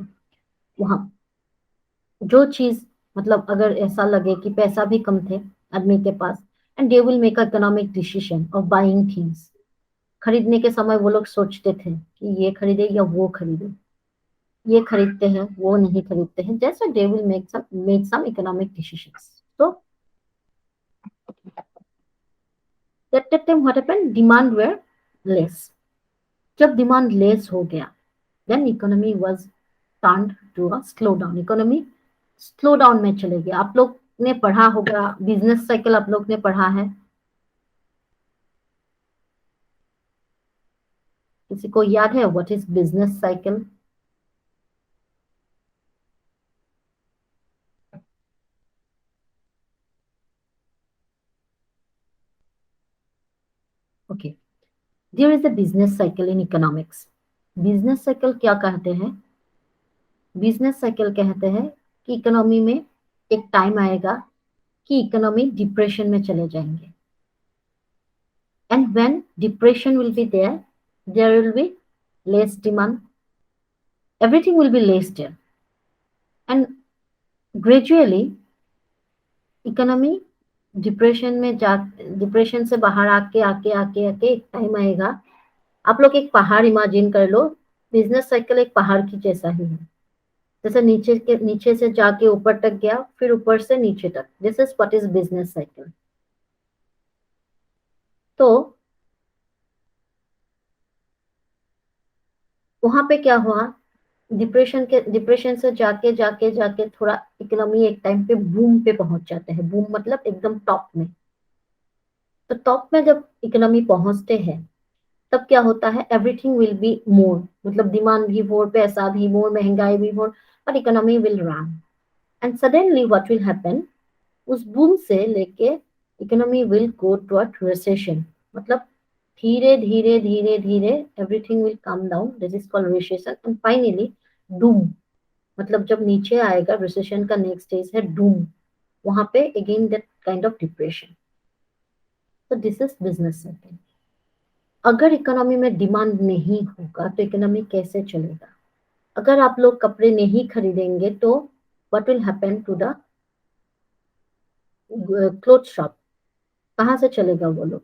वहाँ जो चीज मतलब अगर ऐसा लगे कि पैसा भी कम थे आदमी के पास, and they will make economic decision of buying things. खरीदने के समय वो लोग सोचते थे कि ये खरीदे या वो खरीदे, ये खरीदते हैं वो नहीं खरीदते हैं, जैसे they will make some economic decisions. तो at that time what happened, demand were less. जब डिमांड लेस हो गया, then economy was turned to a slow down. Economy slow down में चले गया. आप लोग ने पढ़ा होगा बिजनेस साइकिल, आप लोग ने पढ़ा है? किसी को याद है what is business cycle? Okay, there is a business cycle in economics. Business cycle क्या कहते हैं? बिजनेस साइकिल कहते हैं कि इकोनॉमी में एक टाइम आएगा कि इकोनॉमी डिप्रेशन में चले जाएंगे. And when depression will be there, there will be less demand, everything will be less there. And gradually economy depression से बाहर आके आके आके आके एक टाइम आएगा, आप लोग एक पहाड़ इमेजिन कर लो, बिजनेस साइकिल एक पहाड़ की जैसा ही है, जैसे नीचे से जाके ऊपर तक गया, फिर ऊपर से नीचे तक, this is what is business cycle. तो वहां पे क्या हुआ, डिप्रेशन से जाके जाके जाके थोड़ा इकोनॉमी एक टाइम पे बूम पे पहुंच जाते हैं, बूम मतलब एकदम टॉप में। तो टॉप में जब इकोनॉमी पहुंचते हैं तब क्या होता है, एवरीथिंग विल बी मोर, मतलब डिमांड भी मोर, पैसा भी मोर, महंगाई भी more, but economy will run. And suddenly what will happen, उस बूम से लेके economy will go toward recession, मतलब धीरे धीरे धीरे धीरे everything will come down, this is called recession. And finally doom, मतलब जब नीचे आएगा, रिसेशन का नेक्स्ट स्टेज है डूम, वहां पे again that kind of depression. तो दिस इज बिजनेस साइकिल। अगर इकोनॉमी में डिमांड नहीं होगा तो इकोनॉमी कैसे चलेगा? अगर आप लोग कपड़े नहीं खरीदेंगे तो what will happen to the cloth shop, कहाँ से चलेगा वो लोग?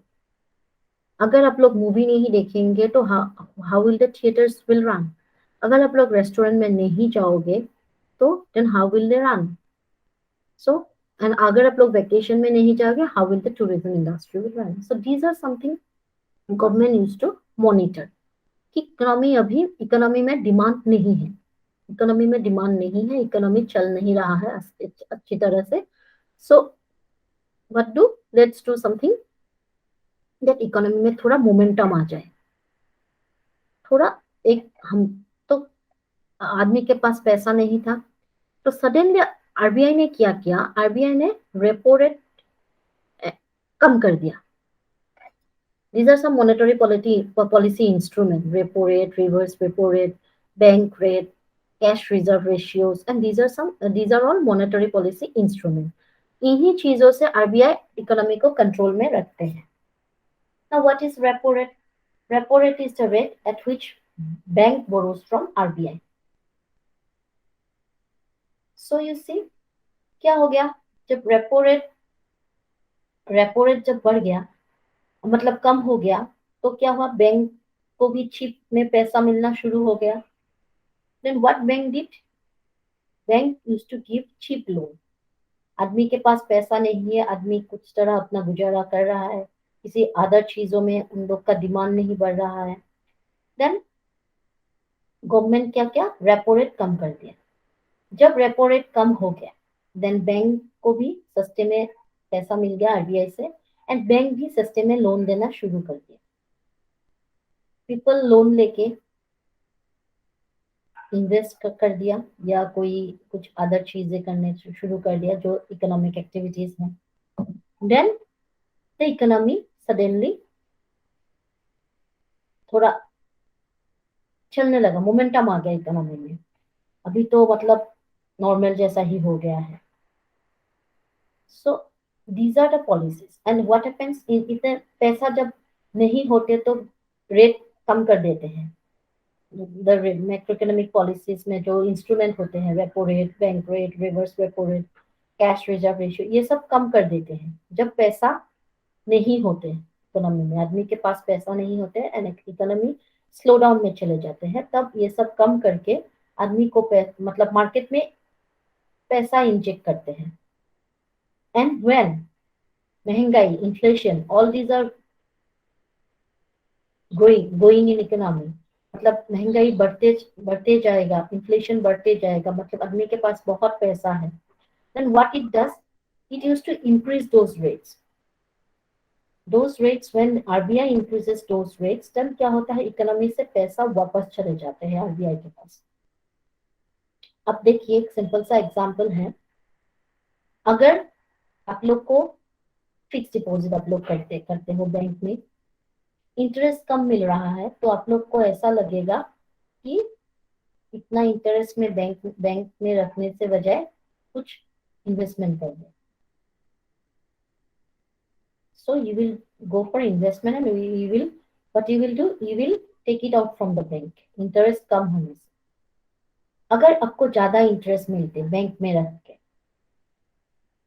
अगर आप लोग मूवी नहीं देखेंगे तो how will the theatres will run? अगर आप लोग रेस्टोरेंट में नहीं जाओगे तो then how will they run? So and अगर आप लोग वेकेशन में नहीं जाओगे, how will the tourism industry will run? So these are something government use to monitor कि इकोनॉमी में डिमांड नहीं है, इकोनॉमी में डिमांड नहीं है, इकोनॉमी चल नहीं रहा है अच्छी तरह से। So what do, let's do something that economy में थोड़ा मोमेंटम आ जाए, थोड़ा एक हम तो आदमी के पास पैसा नहीं था, तो सडनली आरबीआई ने क्या किया, आरबीआई ने रेपो रेट कम कर दिया। These are some monetary policy instruments: repo rate, reverse repo rate, bank rate, cash reserve ratios, and these are all monetary policy instruments. इन्हीं चीजों से आरबीआई इकोनॉमी को कंट्रोल में रखते हैं। Now what is repo rate? Repo rate is the rate at which bank borrows from RBI. So you see क्या हो गया, जब रेपो रेट जब बढ़ गया, मतलब कम हो गया, तो क्या हुआ, बैंक को भी चिप में पैसा मिलना शुरू हो गया। Then what bank did, bank used to give cheap loan. आदमी के पास पैसा नहीं है, आदमी कुछ तरह अपना गुजारा कर रहा है, किसी अदर चीजों में उन लोग का डिमांड नहीं बढ़ रहा है, देन गवर्नमेंट क्या क्या, रेपो रेट कम कर दिया। जब रेपो रेट कम हो गया, देन बैंक को भी सस्ते में पैसा मिल गया आरबीआई से, एंड बैंक भी सस्ते में लोन देना शुरू कर दिया। पीपल लोन लेके इन्वेस्ट कर दिया या कोई कुछ अदर चीजें करने शुरू कर दिया जो इकोनॉमिक एक्टिविटीज हैं। देन द इकोनॉमी सडनली थोड़ा चलने लगा, मोमेंटम आ गया इकोनॉमी में। अभी तो मतलब नॉर्मल जैसा ही हो गया है। So these are the policies and what happens, इतने पैसा जब नहीं होते तो रेट कम कर देते हैं। द मैक्रो इकोनॉमिक पॉलिसीज में जो इंस्ट्रूमेंट होते हैं, repo rate, bank rate, reverse repo rate, cash reserve ratio, ये सब कम कर देते हैं जब पैसा नहीं होते इकोनॉमी में, आदमी के पास पैसा नहीं होते एंड इकोनॉमी स्लो डाउन में चले जाते हैं, तब ये सब कम करके आदमी को मतलब मार्केट में पैसा इंजेक्ट करते हैं। एंड व्हेन महंगाई, inflation, all these are going in economy, मतलब महंगाई बढ़ते जाएगा, इन्फ्लेशन बढ़ते जाएगा, मतलब आदमी के पास बहुत पैसा है, then what it does, it used to increase those rates when RBI increases those rates, then क्या होता है, इकोनॉमी से पैसा वापस चले जाते हैं आरबीआई के पास। अब देखिए एक सिंपल सा एग्जांपल है, अगर आप लोग को फिक्स डिपॉजिट आप लोग करते हो बैंक में, इंटरेस्ट कम मिल रहा है, तो आप लोग को ऐसा लगेगा कि इतना इंटरेस्ट में बैंक में रखने से बजाय कुछ इन्वेस्टमेंट कर दे। So you will go for investment and you will, what you will do, you will take it out from the bank, interest कम होने से। अगर आपको ज्यादा इंटरेस्ट मिलते बैंक में रख के,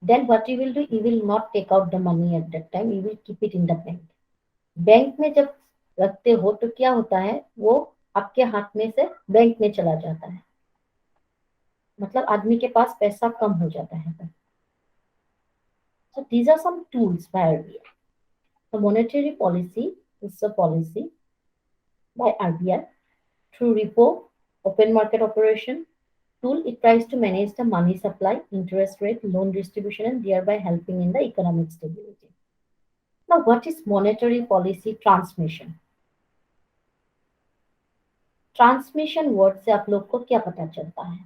then what you will do, you will not take out the money at that time, you will keep it in the bank. Bank में जब रखते हो तो क्या होता है, वो आपके हाथ में से बैंक में चला जाता है, मतलब आदमी के पास पैसा कम हो जाता है. So these are some tools by RBI. The monetary policy is a policy by RBI through repo, open market operation tool. It tries to manage the money supply, interest rate, loan distribution, and thereby helping in the economic stability. Now, what is monetary policy transmission? Transmission word से आप लोग को क्या पता चलता है?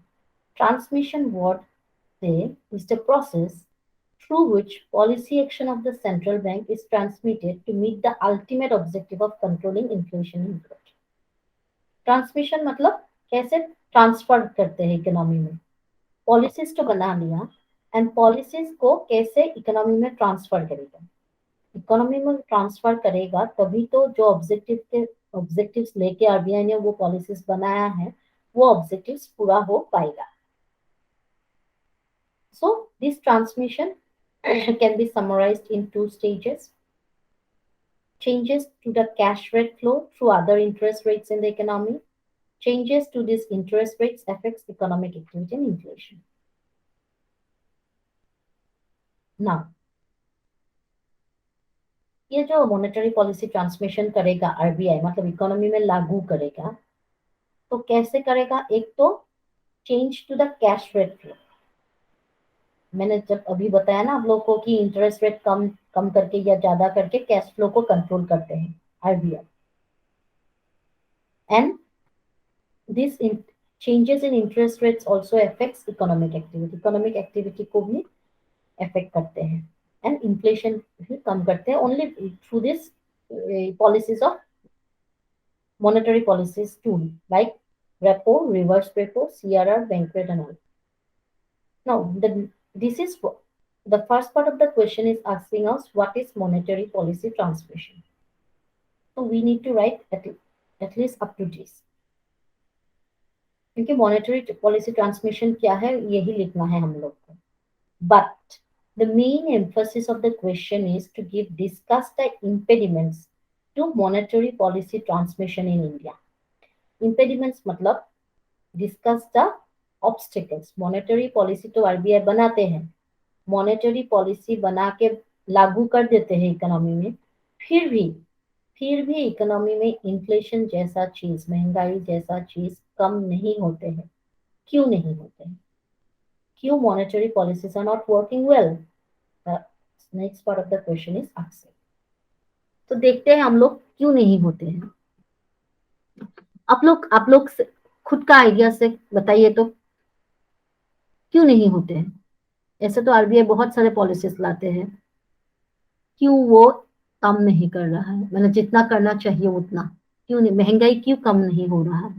Transmission word से is the process through which policy action of the central bank is transmitted to meet the ultimate objective of controlling inflation and growth. Transmission मतलब कैसे ट्रांसफर करते हैं इकोनॉमी में. पॉलिसीज तो बना लिया, एंड पॉलिसीज को कैसे इकोनॉमी में ट्रांसफर करेगा. इकोनॉमी में ट्रांसफर करेगा तभी तो जो ऑब्जेक्टिव्स लेके आरबीआई ने वो पॉलिसीज बनाया है, वो ऑब्जेक्टिव्स पूरा हो पाएगा. So this transmission can be summarized in 2 stages. Changes to the cash rate flow through other interest rates in the economy. Changes to these interest rates affects economic activity and inflation. Now, ये जो monetary policy transmission करेगा RBI, मतलब economy में लागू करेगा, तो कैसे करेगा? एक तो change to the cash rate flow. मैंने जब अभी बताया ना आप लोगों को कि इंटरेस्ट रेट कम करके या ज्यादा करके कैश फ्लो को कंट्रोल करते हैं RBI. And this changes in interest rates also affects economic activity. Economic activity को भी अफेक्ट करते हैं, एंड इन्फ्लेशन भी कम करते हैं only through this policies of monetary policies tool like repo, reverse repo, CRR, bank rate and all. Now, this is the first part of the question is asking us what is monetary policy transmission. So we need to write at least up to this. क्योंकि monetary policy transmission क्या है यही लिखना है हम लोग को. But the main emphasis of the question is to discuss the impediments to monetary policy transmission in India. Impediments मतलब discuss the obstacles. Monetary policy तो RBI बनाते हैं, मॉनेटरी पॉलिसी बना के लागू कर देते हैं इकोनॉमी में, फिर भी इकोनॉमी में इन्फ्लेशन जैसा चीज, महंगाई जैसा चीज कम नहीं होते हैं. क्यों नहीं होते हैं? क्यों monetary policies are not working well? The next part of the question is asking. तो देखते हैं हम लोग क्यों नहीं होते हैं. आप लोग खुद का आइडिया से बताइए तो क्यों नहीं होते हैं. ऐसे तो आरबीआई बहुत सारे पॉलिसीज लाते हैं, क्यों वो कम नहीं कर रहा है, मतलब जितना करना चाहिए उतना क्यों नहीं, महंगाई क्यों कम नहीं हो रहा है.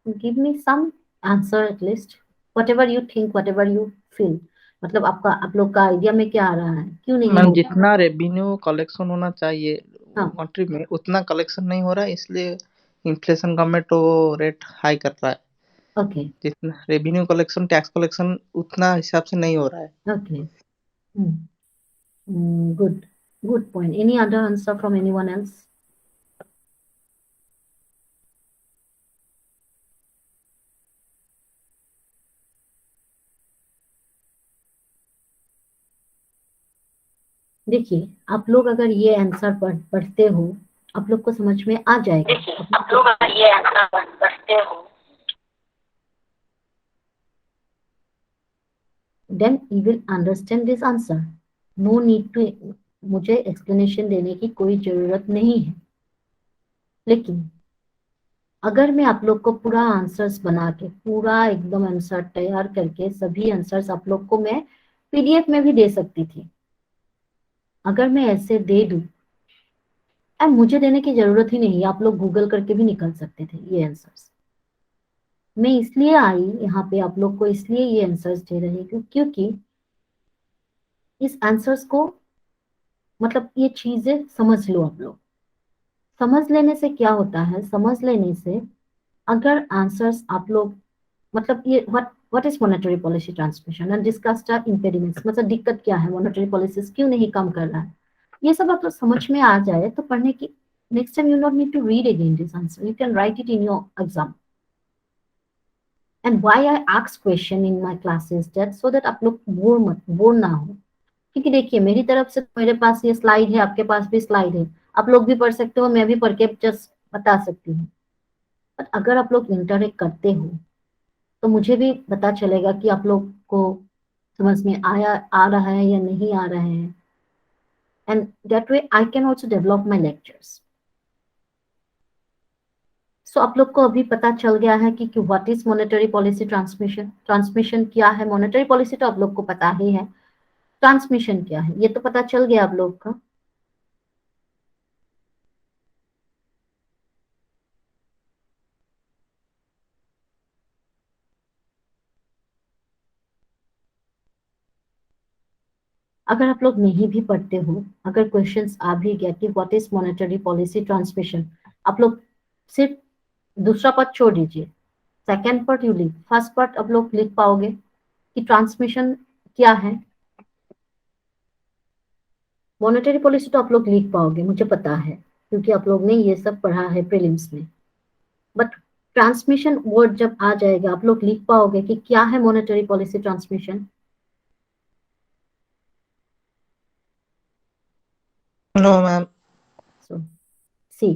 Give me some answer at least, whatever you think, whatever you feel. मतलब आप लोग का आइडिया में क्या आ रहा है, क्यों नहीं मैम हो. जितना रेवेन्यू कलेक्शन होना चाहिए हाँ. कंट्री में उतना कलेक्शन नहीं हो रहा है, इसलिए इन्फ्लेशन गवर्नमेंट तो रेट हाई कर रहा है. ओके. जितना रेवेन्यू कलेक्शन, टैक्स कलेक्शन उतना हिसाब से नहीं हो रहा है. Okay. Good point. Any other answer from anyone else? देखिए, आप लोग अगर ये आंसर पढ़ते हो, आप लोग को समझ में आ जाएगा. आप लोग अगर ये आंसर पढ़ते हो, then you will understand this answer. No need to, मुझे एक्सप्लेनेशन देने की कोई जरूरत नहीं है. लेकिन अगर मैं आप लोग को पूरा आंसर्स बना के, पूरा एकदम आंसर तैयार करके, सभी आंसर्स आप लोग को मैं पीडीएफ में भी दे सकती थी. अगर मैं ऐसे दे दूं, अब मुझे देने की जरूरत ही नहीं, आप लोग गूगल करके भी निकल सकते थे ये आंसर्स. मैं इसलिए आई यहाँ पे आप लोग को, इसलिए ये आंसर्स दे रही हूँ क्योंकि इस आंसर्स को, मतलब ये चीजें समझ लो आप लोग. समझ लेने से क्या होता है, समझ लेने से अगर आंसर्स आप लोग मतलब ये what is monetary policy transmission and discuss the impediments, मतलब दिक्कत क्या है, मॉनेटरी पॉलिसीज क्यों नहीं काम कर रहा है, ये सब आपको समझ में आ जाए तो पढ़ने की next time you not need to read again this answer, you can write it in your exam. And why I ask question in my classes that so that आप लोग बोर ना हो. क्योंकि देखिए मेरी तरफ से मेरे पास ये स्लाइड है, आपके पास भी स्लाइड है, आप लोग भी पढ़ सकते हो, मैं भी पढ़ के जस्ट बता सकती हूँ. बट अगर आप लोग इंटरेक्ट करते हो तो मुझे भी पता चलेगा कि आप लोग को समझ में आ रहा है या नहीं आ रहा है. And that way I can also develop my lectures. So आप लोग को अभी पता चल गया है कि what is monetary policy transmission. Transmission क्या है, मॉनेटरी पॉलिसी तो आप लोग को पता ही है, ट्रांसमिशन क्या है ये तो पता चल गया आप लोग का. अगर आप लोग नहीं भी पढ़ते हो, अगर क्वेश्चंस आ भी गया कि what is monetary policy transmission, आप लोग सिर्फ दूसरा पार्ट छोड़ दीजिए, सेकेंड पार्ट यू लिख, फर्स्ट पार्ट आप लोग लिख पाओगे कि ट्रांसमिशन क्या है. मॉनेटरी पॉलिसी तो आप लोग लिख पाओगे मुझे पता है, क्योंकि आप लोग ने ये सब पढ़ा है प्रीलिम्स में. बट ट्रांसमिशन वर्ड जब आ जाएगा आप लोग लिख पाओगे कि क्या है monetary policy transmission. No ma'am. So see,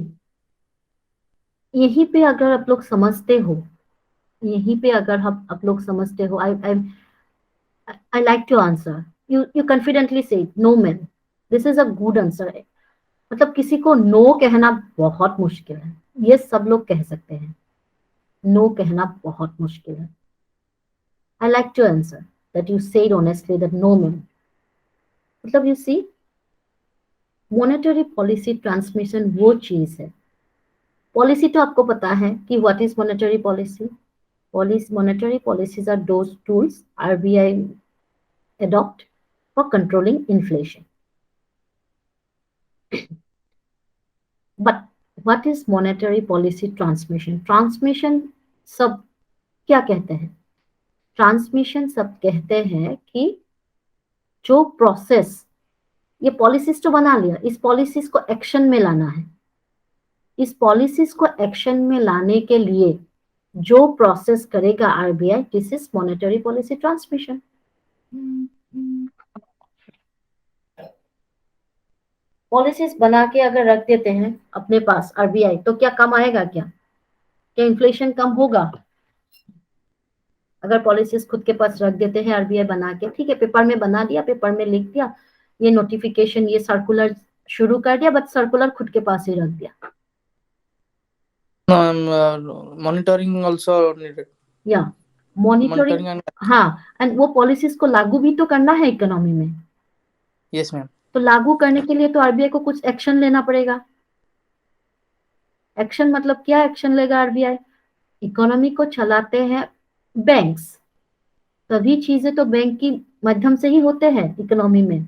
यहीं पे अगर आप लोग समझते हो, यहीं पे अगर आप लोग समझते हो, I like to answer. You confidently say no man. This is a good answer. मतलब किसी को नो कहना बहुत मुश्किल है, ये सब लोग कह सकते हैं, नो कहना बहुत मुश्किल है. I like to answer that you said honestly that no man. मतलब you see, monetary policy transmission वो चीज है. पॉलिसी तो आपको पता है कि what is monetary policy. Monetary policies are those tools RBI adopt for controlling inflation. But what is monetary policy transmission? Transmission सब क्या कहते हैं? ट्रांसमिशन सब कहते हैं कि जो प्रोसेस, ये पॉलिसीज तो बना लिया, इस पॉलिसीज को एक्शन में लाना है. इस पॉलिसीज को एक्शन में लाने के लिए जो प्रोसेस करेगा RBI, this is monetary policy transmission. Policies बना के अगर रख देते हैं अपने पास आरबीआई, तो क्या कम आएगा? क्या इन्फ्लेशन कम होगा? अगर पॉलिसीज खुद के पास रख देते हैं आरबीआई बना के, ठीक है पेपर में बना दिया, पेपर में लिख दिया, ये नोटिफिकेशन ये सर्कुलर शुरू कर दिया, बट सर्कुलर खुद के पास ही रख दिया. No, I'm monitoring also needed. या मॉनिटरिंग, Monitoring and हाँ, एंड वो पॉलिसीज को लागू भी तो करना है इकोनॉमी में. yes ma'am. तो लागू करने के लिए तो आरबीआई को कुछ एक्शन लेना पड़ेगा. एक्शन मतलब क्या एक्शन लेगा आरबीआई? इकोनॉमी को चलाते हैं बैंक्स, सभी चीजें तो बैंक की माध्यम से ही होते हैं इकोनॉमी में.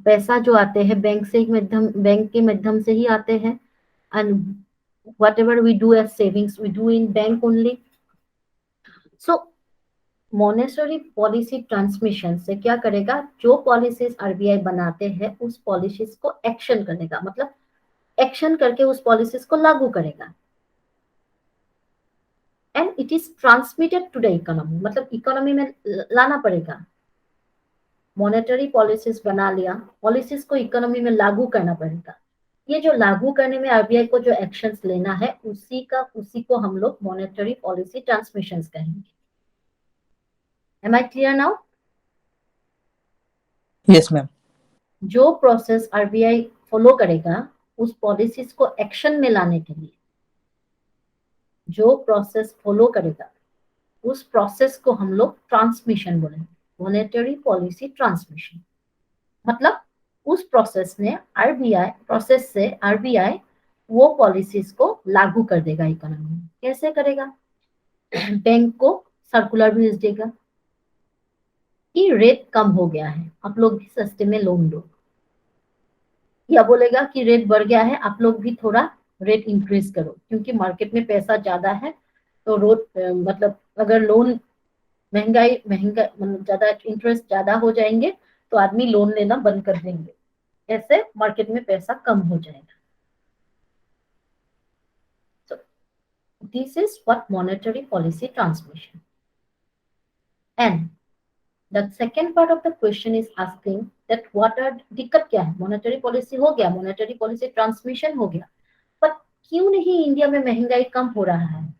पैसा जो आते हैं बैंक से ही माध्यम, बैंक के माध्यम से ही आते हैं. And whatever we do as savings we do in bank only. So monetary policy transmission से क्या करेगा, जो पॉलिसीज आरबीआई बनाते हैं उस पॉलिसीज को एक्शन करेगा, मतलब एक्शन करके उस पॉलिसीज को लागू करेगा. And it is transmitted to the economy, मतलब इकोनॉमी में लाना पड़ेगा. मॉनेटरी पॉलिसीज बना लिया, पॉलिसीज को इकोनॉमी में लागू करना पड़ेगा. ये जो लागू करने में आरबीआई को जो एक्शंस लेना है उसी को हम लोग मॉनेटरी पॉलिसी ट्रांसमिशंस कहेंगे. Am I clear now? Yes ma'am. जो प्रोसेस आरबीआई फॉलो करेगा उस पॉलिसीज को एक्शन में लाने के लिए, जो प्रोसेस फॉलो करेगा उस प्रोसेस को हम लोग ट्रांसमिशन बोलेंगे, मॉनेटरी पॉलिसी ट्रांसमिशन. मतलब उस प्रोसेस से आरबीआई वो पॉलिसीज को लागू कर देगा इकोनॉमी में. कैसे करेगा? बैंक को सर्कुलर भेज देगा कि रेट कम हो गया है, आप लोग भी सस्ते में लोन दो, या बोलेगा कि रेट बढ़ गया है, आप लोग भी थोड़ा रेट इंक्रीज करो, क्योंकि मार्केट में पैसा ज्यादा है। तो मतलब अगर लोन महंगा मतलब ज्यादा इंटरेस्ट ज्यादा हो जाएंगे तो आदमी लोन लेना बंद कर देंगे, ऐसे मार्केट में पैसा कम हो जाएगा। So this is what monetary policy transmission. And the second part of the question is asking that what are दिक्कत क्या है? मॉनेटरी पॉलिसी हो गया, मॉनेटरी पॉलिसी ट्रांसमिशन हो गया, पर क्यों नहीं इंडिया में महंगाई कम हो रहा है?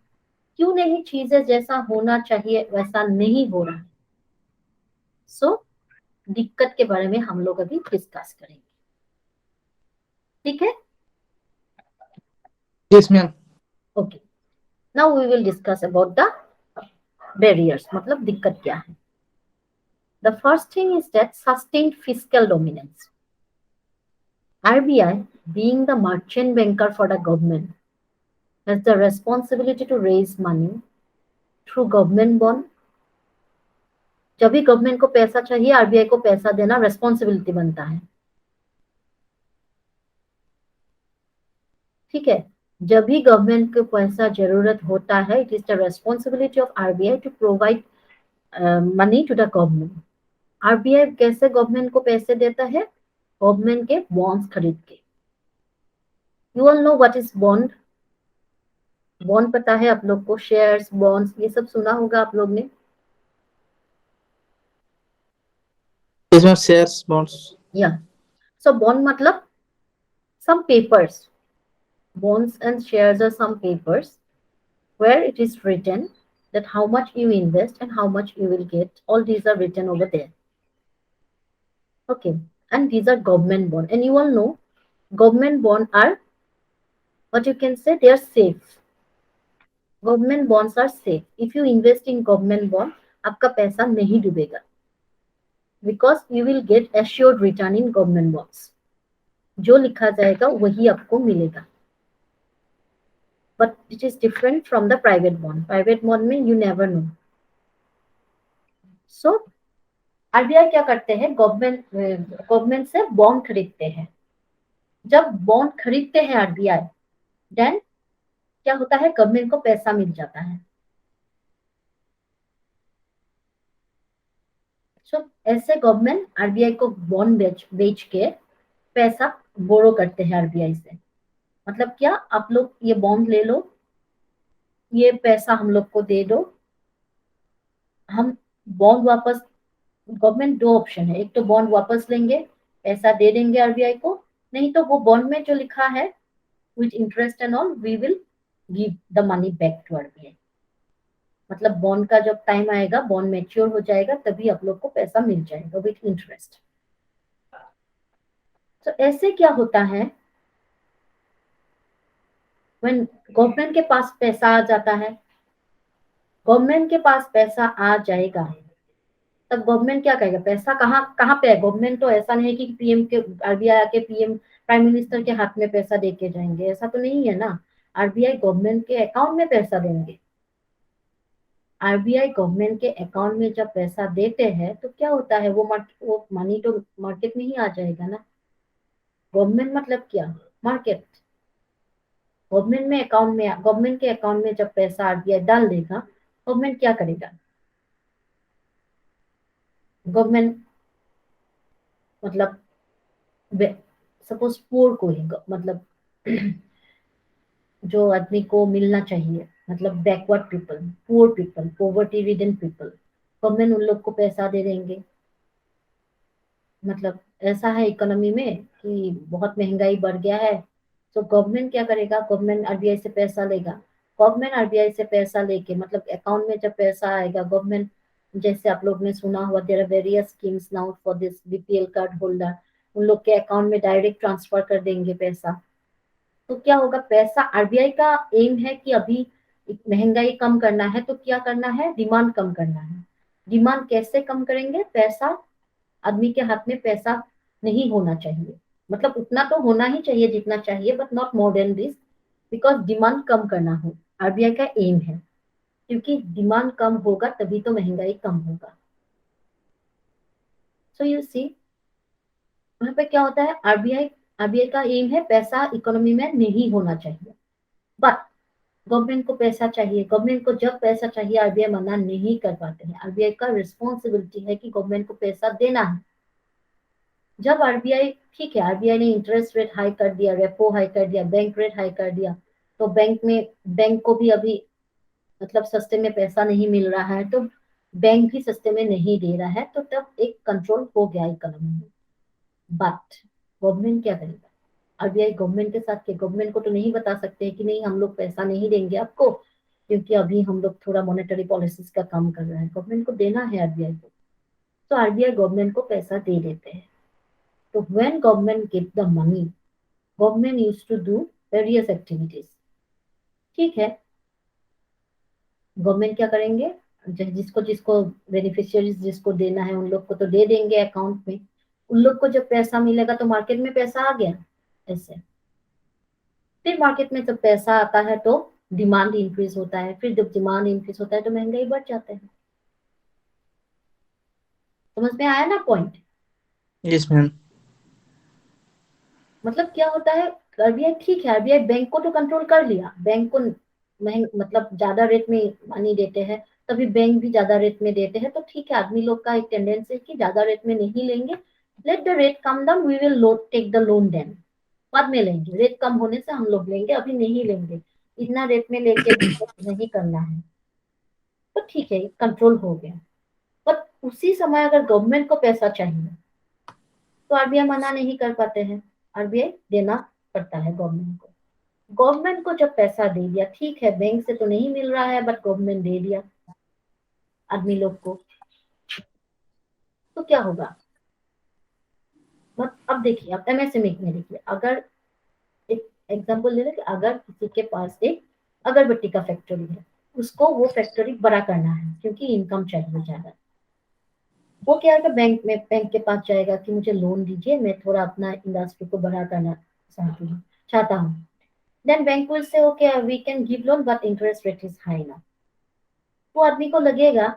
क्यों नहीं चीजें जैसा होना चाहिए वैसा नहीं हो रहा है? सो दिक्कत के बारे में हम लोग अभी डिस्कस करेंगे, ठीक है? Yes, ma'am. Okay, now we will discuss about the barriers, मतलब दिक्कत क्या है। The first thing is that sustained fiscal dominance. RBI, being the merchant banker for the government, has the responsibility to raise money through government bond. जब भी government को पैसा चाहिए, RBI को पैसा देना रेस्पॉन्सिबिलिटी बनता है, ठीक है? जब भी गवर्नमेंट को पैसा जरूरत होता है, it is the responsibility of RBI to provide money to the government. RBI कैसे गवर्नमेंट को पैसे देता है? गवर्नमेंट के बॉन्ड्स खरीद के। You all know what is bond? Bond पता है आप लोग को? शेयर्स, बॉन्ड्स, ये सब सुना होगा आप लोग ने। Yes, ma'am. Shares, bonds. या सो बॉन्ड मतलब some papers. Bonds and shares are some papers where it is written that how much you invest and how much you will get. All these are written over there. Okay, and these are government bond, and you all know government bond are what you can say, they are safe. Government bonds are safe. If you invest in government bond, आपका पैसा नहीं डूबेगा, because you will get assured return in government bonds. जो लिखा जाएगा वही आपको मिलेगा, but it is different from the private bond. Private bond में you never know. So RBI क्या करते हैं? गवर्नमेंट से बॉन्ड खरीदते हैं। जब बॉन्ड खरीदते हैं आरबीआई, देन क्या होता है? गवर्नमेंट को पैसा मिल जाता है। सो ऐसे गवर्नमेंट आरबीआई को बॉन्ड बेच के पैसा बोरो करते हैं आरबीआई से। मतलब क्या? आप लोग ये बॉन्ड ले लो, ये पैसा हम लोग को दे दो, हम बॉन्ड वापस, गवर्नमेंट दो ऑप्शन है, एक तो बॉन्ड वापस लेंगे, पैसा दे देंगे आरबीआई को, नहीं तो वो बॉन्ड में जो लिखा है with interest and all, we will give the money back to RBI. मतलब बॉन्ड का जब टाइम आएगा, बॉन्ड मैच्योर हो जाएगा, तभी आप लोग को पैसा मिल जाएगा विथ इंटरेस्ट। तो ऐसे क्या होता है? व्हेन गवर्नमेंट के पास पैसा आ जाता है, गवर्नमेंट के पास पैसा आ जाएगा, तब गवर्नमेंट क्या करेगा? पैसा कहाँ कहाँ पे है? गवर्नमेंट तो ऐसा नहीं है कि पीएम के, आरबीआई आके पीएम प्राइम मिनिस्टर के हाथ में पैसा दे के जाएंगे, ऐसा तो नहीं है ना। आरबीआई गवर्नमेंट के अकाउंट में पैसा देंगे। आरबीआई गवर्नमेंट के अकाउंट में जब पैसा देते हैं तो क्या होता है? वो मनी तो मार्केट में ही आ जाएगा ना। गवर्नमेंट मतलब क्या? मार्केट। गवर्नमेंट के अकाउंट में जब पैसा आरबीआई डाल देगा, गवर्नमेंट क्या करेगा? गवर्नमेंट मतलब सपोज पुअर को ही, मतलब जो आदमी को मिलना चाहिए, मतलब backward people, poor people, poverty ridden people, government उन लोग को पैसा दे देंगे। मतलब ऐसा है इकोनॉमी में कि बहुत महंगाई बढ़ गया है, तो गवर्नमेंट क्या करेगा? गवर्नमेंट आरबीआई से पैसा लेगा। गवर्नमेंट आरबीआई से पैसा लेके, मतलब अकाउंट में जब पैसा आएगा, गवर्नमेंट, जैसे आप लोग ने सुना हुआ, there are various schemes now for this BPL card holder, उन लोग के अकाउंट में डायरेक्ट ट्रांसफर कर देंगे पैसा। तो क्या होगा? पैसा, आरबीआई का एम है कि अभी महंगाई कम करना है, तो क्या करना है? डिमांड कम करना है। डिमांड कैसे कम करेंगे? पैसा, आदमी के हाथ में पैसा नहीं होना चाहिए, मतलब उतना तो होना ही चाहिए जितना चाहिए, but not more than this, because demand कम करना हो, आरबीआई का एम है। क्योंकि डिमांड कम होगा तभी तो महंगाई कम होगा। सो यू सी, वहां पे क्या होता है? आरबीआई आरबीआई का एम है पैसा इकोनॉमी में नहीं होना चाहिए, बट गवर्नमेंट को पैसा चाहिए, गवर्नमेंट को जब पैसा चाहिए आरबीआई मना नहीं कर पाते हैं। आरबीआई का रिस्पॉन्सिबिलिटी है कि गवर्नमेंट को पैसा देना है। जब आरबीआई, ठीक है, आरबीआई ने इंटरेस्ट रेट हाई कर दिया, रेपो हाई कर दिया, बैंक रेट हाई कर दिया, तो बैंक को भी अभी मतलब सस्ते में पैसा नहीं मिल रहा है, तो बैंक भी सस्ते में नहीं दे रहा है, तो तब एक कंट्रोल हो गया इकोनॉमी में। बट गवर्नमेंट क्या करेगा? आरबीआई गवर्नमेंट के साथ के, गवर्नमेंट को तो नहीं बता सकते कि नहीं हम लोग पैसा नहीं देंगे आपको, क्योंकि अभी हम लोग थोड़ा मॉनेटरी पॉलिसीज का काम कर रहे हैं। गवर्नमेंट को देना है आरबीआई को, तो आरबीआई गवर्नमेंट को पैसा दे देते हैं। तो when government give the money, government used to do various activities. ठीक है, गवर्नमेंट क्या करेंगे, जिसको जिसको बेनिफिशियरीज जिसको देना है उन लोग को तो दे देंगे अकाउंट में। उन लोग को जब पैसा मिलेगा तो मार्केट में पैसा आ गया, ऐसे। फिर मार्केट में जब पैसा आता है तो डिमांड इंक्रीज होता है, फिर जब डिमांड इंक्रीज होता है तो महंगाई बढ़ जाते हैं। समझ में आया ना पॉइंट? Yes, ma'am. मतलब क्या होता है, आरबीआई, ठीक है, आरबीआई बैंक को तो कंट्रोल कर लिया, बैंक को मतलब ज्यादा रेट में मनी देते हैं, तभी बैंक भी ज्यादा रेट में देते हैं, तो ठीक है, आदमी लोग का एक टेंडेंसी है कि ज्यादा रेट में नहीं लेंगे, let the rate come down, we will take the loan then, बाद में लेंगे, रेट कम होने से हम लोग लेंगे, अभी नहीं लेंगे, इतना रेट में लेके नहीं करना है। तो ठीक है, कंट्रोल हो गया। पर उसी समय अगर गवर्नमेंट को पैसा चाहिए तो आरबीआई मना नहीं कर पाते हैं, आरबीआई देना पड़ता है गवर्नमेंट को। गवर्नमेंट को जब पैसा दे दिया, ठीक है, बैंक से तो नहीं मिल रहा है बट गवर्नमेंट दे दिया आदमी लोग को, तो क्या होगा? अब देखिए, अब एमएसएमई में देखिए, अगर एक एग्जांपल ले रहे कि अगर किसी के पास एक अगरबत्ती का फैक्ट्री है, उसको वो फैक्ट्री बड़ा करना है क्योंकि इनकम चाहिए ज्यादा, वो क्या है, बैंक के पास जाएगा कि मुझे लोन दीजिए, मैं थोड़ा अपना इंडस्ट्री को बड़ा करना चाहता हूँ। Then bank will say okay we can give loan but interest rate is high ना। वो आदमी को लगेगा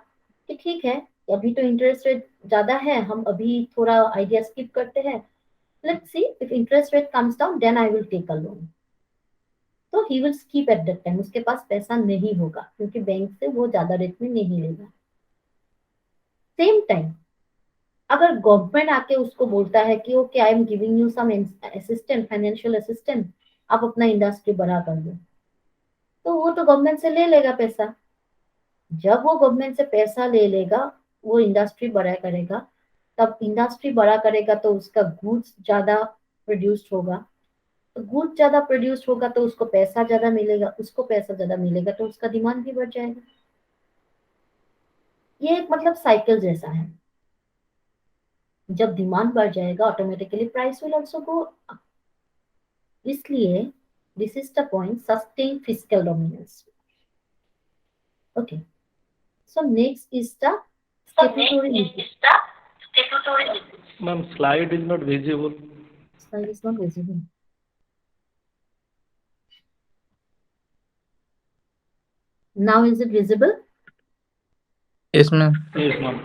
कि ठीक है, अभी तो इंटरेस्ट रेट ज्यादा है, हम अभी थोड़ा आइडिया स्किप करते हैं, let's see if interest rate comes down then I will take a loan. तो he will skip at that time, उसके पास पैसा नहीं होगा क्योंकि बैंक से वो ज्यादा रेट में नहीं लेगा। सेम टाइम अगर गवर्नमेंट आके उसको बोलता है कि okay I am giving you some assistant, financial assistant, आप अपना इंडस्ट्री बड़ा कर दो, तो वो तो गवर्नमेंट से ले लेगा पैसा। जब वो गवर्नमेंट से पैसा ले लेगा, वो इंडस्ट्री बड़ा करेगा, तब इंडस्ट्री बड़ा करेगा तो उसका गुड्स ज्यादा प्रोड्यूस्ड होगा, तो गुड्स ज्यादा प्रोड्यूस्ड होगा तो उसको पैसा ज्यादा मिलेगा, उसको पैसा ज्यादा मिलेगा तो उसका डिमांड भी बढ़ जाएगा। ये एक मतलब साइकिल जैसा है, जब डिमांड बढ़ जाएगा automatically price will also go up. इसलिए this is the point, sustain fiscal dominance. Okay, so next is the statutory liquidity. Ma'am, slide is not visible. Slide is not visible. Now is it visible? Yes, ma'am. Yes, ma'am.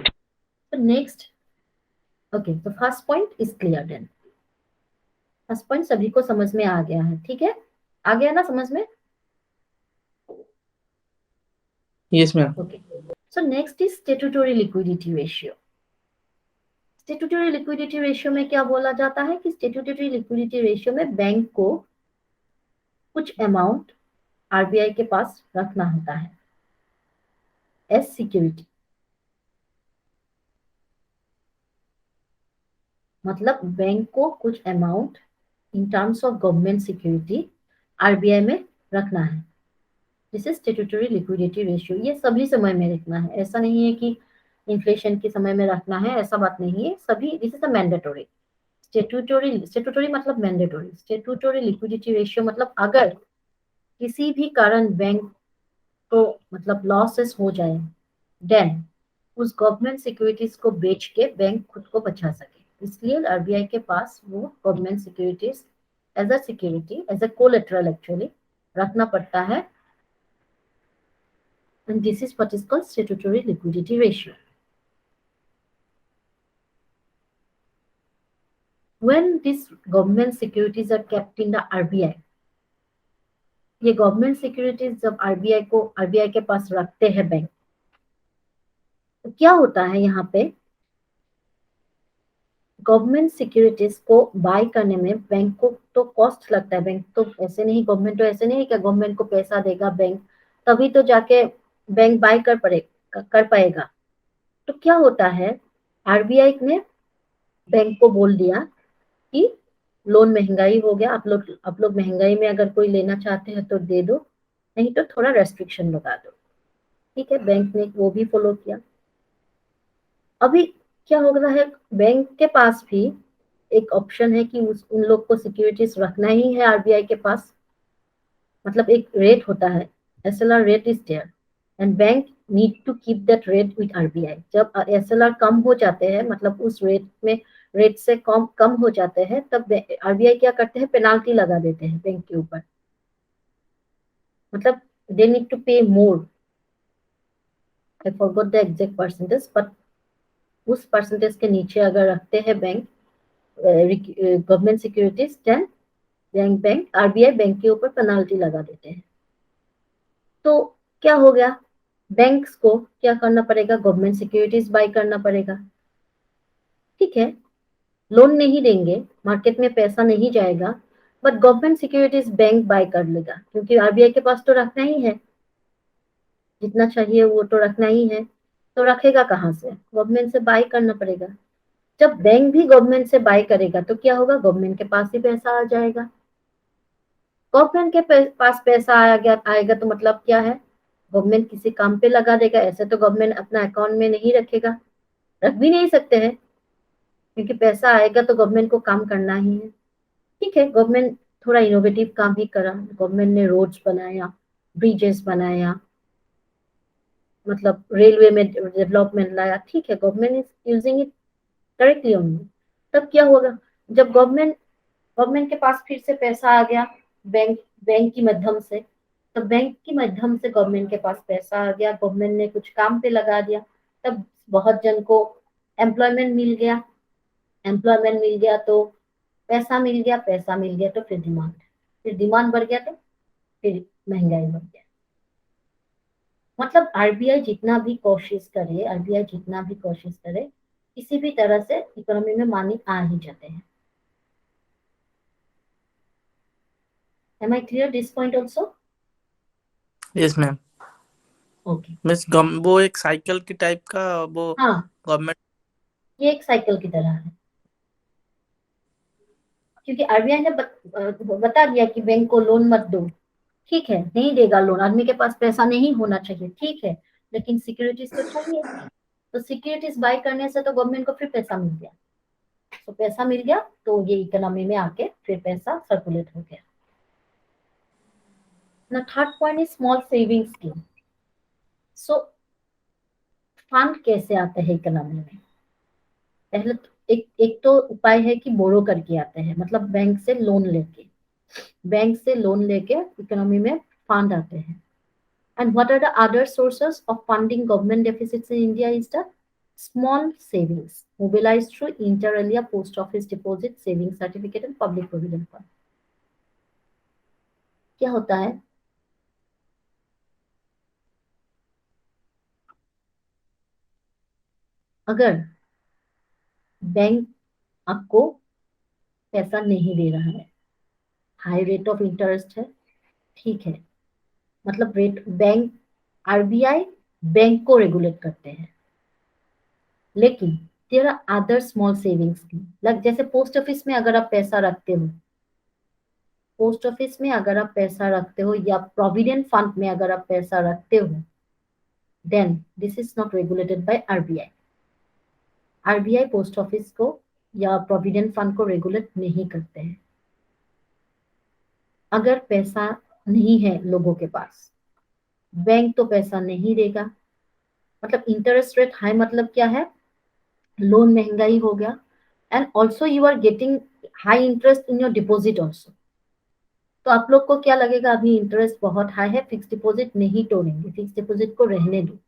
So next, okay, the first point is clear then. First point सभी को समझ में आ गया है, ठीक है, आ गया ना समझ में? Yes, ma'am. Okay, so next is statutory liquidity ratio. Statutory liquidity ratio में क्या बोला जाता है कि स्टेट्यूटरी लिक्विडिटी रेशियो में बैंक को कुछ अमाउंट आरबीआई के पास रखना होता है एज सिक्योरिटी। मतलब बैंक को कुछ amount in terms of government security RBI में रखना है। This is statutory liquidity ratio. ये सभी समय में रखना है, ऐसा नहीं है कि इन्फ्लेशन के समय में रखना है, ऐसा बात नहीं है, सभी, this is a mandatory. Statutory मतलब मैंडेटरी। स्टेट्यूटरी लिक्विडिटी रेशियो मतलब अगर किसी भी कारण बैंक को मतलब लॉसेस हो जाए, देन उस गवर्नमेंट सिक्योरिटीज को बेच के बैंक खुद को बचा सके, इसलिए आरबीआई के पास वो government securities as a security, as a collateral actually रखना पड़ता है। and this is what is called statutory liquidity ratio. when these government securities are kept in the RBI, ये गवर्नमेंट सिक्योरिटीज जब आरबीआई के पास रखते हैं बैंक, तो क्या होता है यहाँ पे, गवर्नमेंट सिक्योरिटीज को बाय करने में बैंक को तो कॉस्ट लगता है। बैंक तो ऐसे नहीं, गवर्नमेंट तो ऐसे नहीं कि गवर्नमेंट को पैसा देगा बैंक, तभी तो जाके बैंक बाय कर पाएगा। तो क्या होता है, आरबीआई ने बैंक को बोल दिया कि लोन महंगाई हो गया, आप लोग महंगाई में अगर कोई लेना चाहते हैं तो दे दो, नहीं तो थोड़ा रेस्ट्रिक्शन लगा दो। ठीक है, बैंक ने वो भी फॉलो किया। अभी क्या हो रहा है, बैंक के पास भी एक ऑप्शन है कि उन लोग को सिक्योरिटीज रखना ही है आरबीआई के पास। मतलब एक रेट होता है, SLR rate is there and bank need to keep that rate with RBI. जब एसएलआर कम हो जाते हैं, मतलब उस रेट से कम हो जाते हैं, तब आरबीआई क्या करते हैं, पेनाल्टी लगा देते हैं बैंक के ऊपर। मतलब दे need to pay more, I forgot the exact percentage, but उस परसेंटेज के नीचे अगर रखते हैं bank government securities, then bank RBI bank के ऊपर पेनाल्टी लगा देते हैं। तो क्या हो गया, बैंक्स को क्या करना पड़ेगा, गवर्नमेंट सिक्योरिटीज बाय करना पड़ेगा। ठीक है, लोन नहीं देंगे, मार्केट में पैसा नहीं जाएगा, बट गवर्नमेंट सिक्योरिटीज बैंक बाय कर लेगा, क्योंकि आरबीआई के पास तो रखना ही है, जितना चाहिए वो तो रखना ही है। तो रखेगा कहाँ से, गवर्नमेंट से बाय करना पड़ेगा। जब बैंक भी गवर्नमेंट से बाय करेगा तो क्या होगा, गवर्नमेंट के पास ही पैसा आ जाएगा। गवर्नमेंट के पास पैसा आएगा तो मतलब क्या है, गवर्नमेंट किसी काम पे लगा देगा। ऐसे तो गवर्नमेंट अपना अकाउंट में नहीं रखेगा, रख भी नहीं सकते हैं, क्योंकि पैसा आएगा तो गवर्नमेंट को काम करना ही है। ठीक है, गवर्नमेंट थोड़ा इनोवेटिव काम भी करा, गवर्नमेंट ने रोड्स बनाया, ब्रिजेस बनाया, मतलब रेलवे में डेवलपमेंट लाया। ठीक है, government is using it correctly only. तब क्या होगा, जब गवर्नमेंट के पास फिर से पैसा आ गया बैंक की माध्यम से, तो बैंक की माध्यम से गवर्नमेंट के पास पैसा आ गया, गवर्नमेंट ने कुछ काम पे लगा दिया, तब बहुत जन को एम्प्लॉयमेंट मिल गया। एम्प्लॉयमेंट मिल गया तो पैसा मिल गया तो फिर डिमांड बढ़ गया तो फिर महंगाई बढ़ गया। मतलब आरबीआई जितना भी कोशिश करे, किसी भी तरह से इकोनॉमी में मानी आ ही जाते हैं। Am I clear this point also? Yes ma'am. Okay. Miss वो एक साइकिल की टाइप का वो हाँ, गवर्नमेंट। ये एक साइकिल की तरह है, क्योंकि आरबीआई ने बता दिया कि बैंक को लोन मत दो। ठीक है, नहीं देगा लोन, आदमी के पास पैसा नहीं होना चाहिए, ठीक है, लेकिन सिक्योरिटीज तो चाहिए। तो सिक्योरिटीज बाय करने से तो गवर्नमेंट को फिर पैसा मिल गया, तो पैसा मिल गया तो ये इकोनॉमी में आके फिर पैसा सर्कुलेट हो गया। ना third point is small saving scheme. So fund कैसे आते हैं इकोनॉमी में, पहले तो एक तो उपाय है कि बोरो करके आते हैं, मतलब बैंक से लोन लेके इकोनॉमी में फंड आते हैं। And what are the other sources of funding government deficits in India is the small savings mobilized through inter alia post office deposit, savings certificate and public provident fund. क्या होता है, अगर bank आपको पैसा नहीं दे रहा है, हाई रेट ऑफ इंटरेस्ट है, ठीक है, मतलब आरबीआई बैंक को रेगुलेट करते हैं, लेकिन there are other small saving scheme, like जैसे पोस्ट ऑफिस में अगर आप पैसा रखते हो या प्रोविडेंट फंड में अगर आप पैसा रखते हो, then this is not regulated by RBI. RBI post office को या प्रोविडेंट फंड को रेगुलेट नहीं करते हैं। अगर पैसा नहीं है लोगों के पास, बैंक तो पैसा नहीं देगा, मतलब इंटरेस्ट रेट हाई, मतलब क्या है, लोन महंगाई हो गया, and also you are getting high interest in your deposit also. तो आप लोग को क्या लगेगा, अभी इंटरेस्ट बहुत हाई है, फिक्स डिपॉजिट नहीं तोड़ेंगे, फिक्स डिपॉजिट को रहने दो।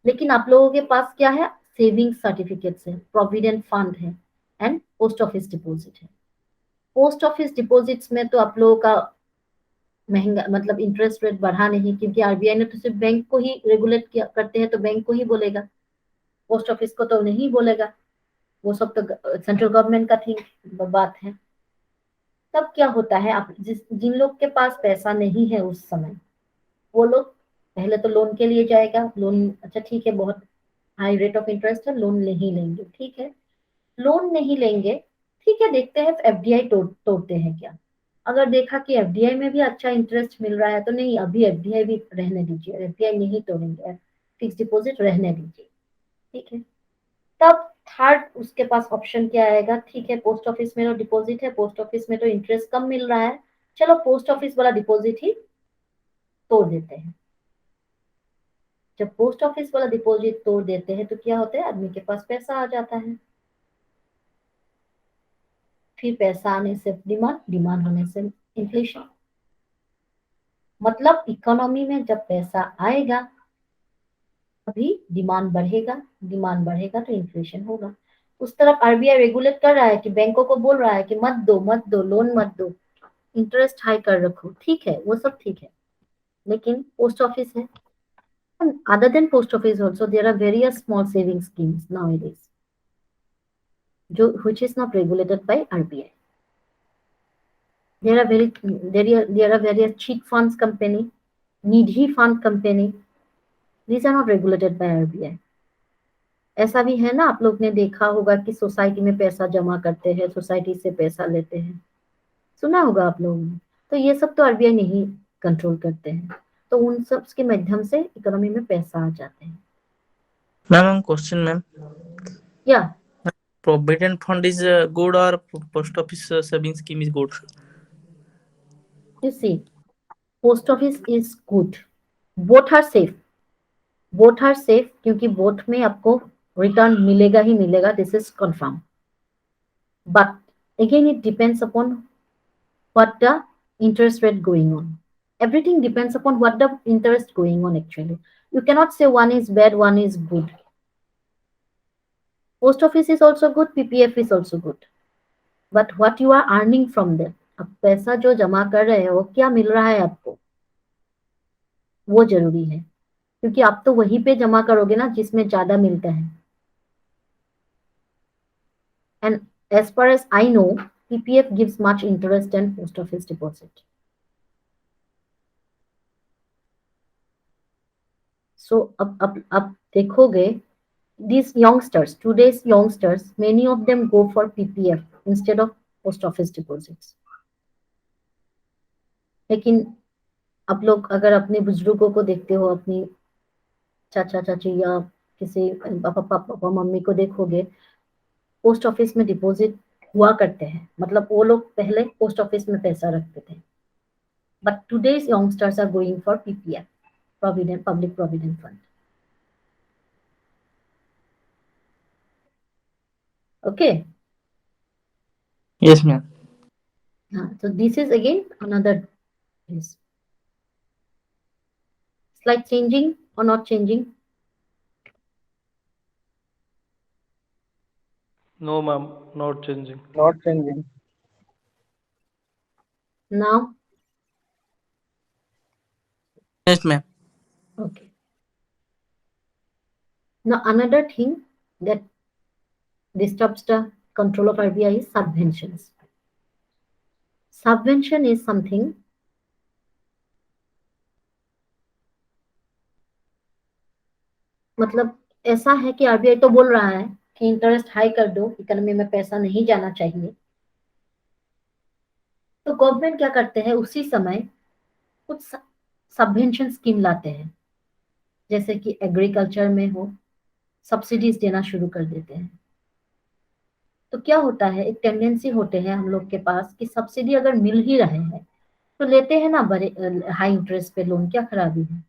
लेकिन आप लोगों के पास क्या है, सेविंग सर्टिफिकेट्स है, प्रोविडेंट फंड है, एंड पोस्ट ऑफिस डिपॉजिट है। पोस्ट ऑफिस डिपॉजिट्स में तो आप लोगों का महंगा मतलब इंटरेस्ट रेट बढ़ा नहीं, क्योंकि आरबीआई ने तो सिर्फ बैंक को ही रेगुलेट किया करते हैं, तो बैंक को ही बोलेगा, पोस्ट ऑफिस को तो नहीं बोलेगा। वो सब तो सेंट्रल गवर्नमेंट का थी बात है। तब क्या होता है, आप जिन लोग के पास पैसा नहीं है उस समय, वो लोग पहले तो लोन के लिए जाएगा। लोन, अच्छा ठीक है, बहुत हाई रेट ऑफ इंटरेस्ट है, लोन नहीं लेंगे, ठीक है, लोन नहीं लेंगे, ठीक है, देखते हैं एफडीआई तोड़ते हैं क्या। अगर देखा कि एफडीआई में भी अच्छा इंटरेस्ट मिल रहा है तो नहीं, अभी एफडीआई भी रहने दीजिए, एफडीआई नहीं तोड़ेंगे, फिक्स डिपॉजिट रहने दीजिए, ठीक है। तब थर्ड उसके पास ऑप्शन क्या आएगा, ठीक है, पोस्ट ऑफिस में तो डिपॉजिट है, पोस्ट ऑफिस में तो इंटरेस्ट कम मिल रहा है, चलो पोस्ट ऑफिस वाला डिपॉजिट ही तोड़ देते हैं। जब पोस्ट ऑफिस वाला डिपॉजिट तोड़ देते हैं तो क्या होता है, आदमी के पास पैसा आ जाता है। फिर पैसा आने से डिमांड, डिमांड होने से इन्फ्लेशन। मतलब इकोनॉमी में जब पैसा आएगा अभी डिमांड बढ़ेगा, डिमांड बढ़ेगा तो इन्फ्लेशन होगा। उस तरफ आरबीआई रेगुलेट कर रहा है कि बैंकों को बोल रहा है कि मत दो, मत दो, लोन मत दो, इंटरेस्ट हाई कर रखो, ठीक है, वो सब ठीक है। लेकिन पोस्ट ऑफिस है, other than post office also there are various small saving schemes nowadays, जो which is not regulated by RBI. There are various cheat funds company, needy fund company. These are not regulated by RBI. ऐसा भी है ना, आप लोग ने देखा होगा कि सोसाइटी में पैसा जमा करते हैं, सोसाइटी से पैसा लेते हैं, सुना होगा आप लोगों ने। तो ये सब तो आरबीआई नहीं कंट्रोल करते हैं, तो उन सब के माध्यम से इकोनॉमी में पैसा आ जाते हैं। मैम क्वेश्चन मैम, या provident fund is good or post office saving scheme is good? you see, post office is good, both are safe, both are safe, क्योंकि बोथ में आपको रिटर्न मिलेगा ही मिलेगा, this is confirm. But again it depends upon what the interest rate going on, everything depends upon what the interest going on actually. You cannot say one is bad, one is good. Post office is also good, PPF is also good, but what you are earning from them, अब पैसा जो जमा कर रहे हो क्या मिल रहा है आपको, वो जरूरी है, क्योंकि आप तो वहीं पे जमा करोगे ना जिसमें ज्यादा मिलता है। And as far as I know, PPF gives much interest than post office deposit. So अब देखोगे, these youngsters, today's youngsters, many of them go for PPF instead of post office deposits. लेकिन आप लोग अगर अपने बुजुर्गों को देखते हो, अपनी चाचा चाची या किसी पापा मम्मी को देखोगे, पोस्ट ऑफिस में डिपॉजिट हुआ करते हैं, मतलब वो लोग पहले पोस्ट ऑफिस में पैसा रखते थे। But today's youngsters are going for PPF, provident public provident fund. Okay, Yes ma'am. so this is again another is slight changing or not changing? No, ma'am, not changing. Not changing. Now, Yes ma'am. okay. Now another thing that disturbs the control of RBI is subventions. Subvention is something मतलब ऐसा है कि RBI तो बोल रहा है कि interest high कर दो, इकोनॉमी में पैसा नहीं जाना चाहिए, तो गवर्नमेंट क्या करते हैं, उसी समय कुछ सबवेंशन स्कीम लाते हैं, जैसे कि एग्रीकल्चर में हो, सब्सिडीज देना शुरू कर देते हैं। तो क्या होता है, एक टेंडेंसी होते हैं हम लोग के पास कि सब्सिडी अगर मिल ही रहे हैं तो लेते हैं ना, बड़े हाई इंटरेस्ट पे लोन, क्या खराबी है।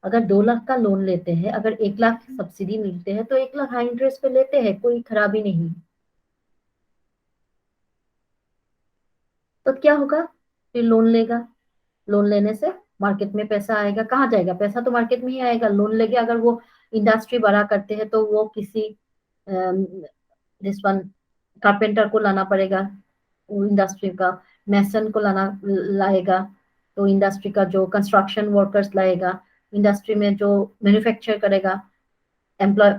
अगर 2 लाख का लोन लेते हैं, अगर 1 लाख की सब्सिडी मिलते हैं तो 1 लाख हाई इंटरेस्ट पे लेते हैं, कोई खराबी नहीं। तो क्या होगा, फिर लोन लेगा, लोन लेने से मार्केट में पैसा आएगा, कहाँ जाएगा, पैसा तो मार्केट में ही आएगा। लोन लेके अगर वो इंडस्ट्री बड़ा करते हैं तो वो किसी दिस वन कारपेंटर को लाना पड़ेगा, वो इंडस्ट्री का मैसन को लाएगा, तो इंडस्ट्री का जो कंस्ट्रक्शन वर्कर्स लाएगा, इंडस्ट्री में जो मैन्युफैक्चर करेगा, एम्प्लॉय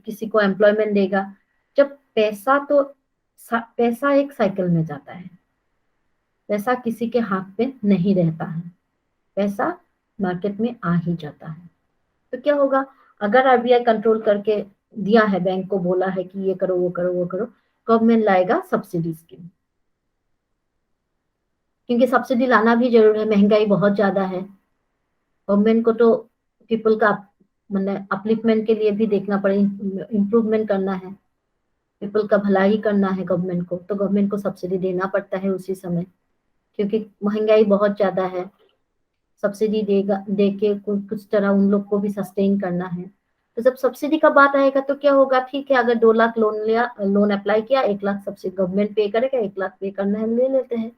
किसी को एम्प्लॉयमेंट देगा। जब पैसा एक साइकिल में जाता है, पैसा किसी के हाथ में नहीं रहता है, पैसा मार्केट में आ ही जाता है। तो क्या होगा, अगर आरबीआई कंट्रोल करके दिया है, बैंक को बोला है कि ये करो वो करो वो करो, गवर्नमेंट लाएगा सब्सिडी स्कीम, क्योंकि सब्सिडी लाना भी जरूर है, महंगाई बहुत ज्यादा है। गवर्नमेंट को तो पीपल का मतलब अपलिफ्टमेंट के लिए भी देखना पड़े, इम्प्रूवमेंट करना है, पीपल का भला ही करना है गवर्नमेंट को, तो गवर्नमेंट को सब्सिडी देना पड़ता है उसी समय, क्योंकि महंगाई बहुत ज्यादा है। सब्सिडी देके कुछ तरह उन लोग को भी सस्टेन करना है। तो जब सब्सिडी का बात आएगा तो क्या होगा, ठीक है, अगर 2 लाख लोन अप्लाई किया, 1 लाख सब्सिडी गवर्नमेंट पे करेगा, 1 लाख पे करना है, ले लेते हैं।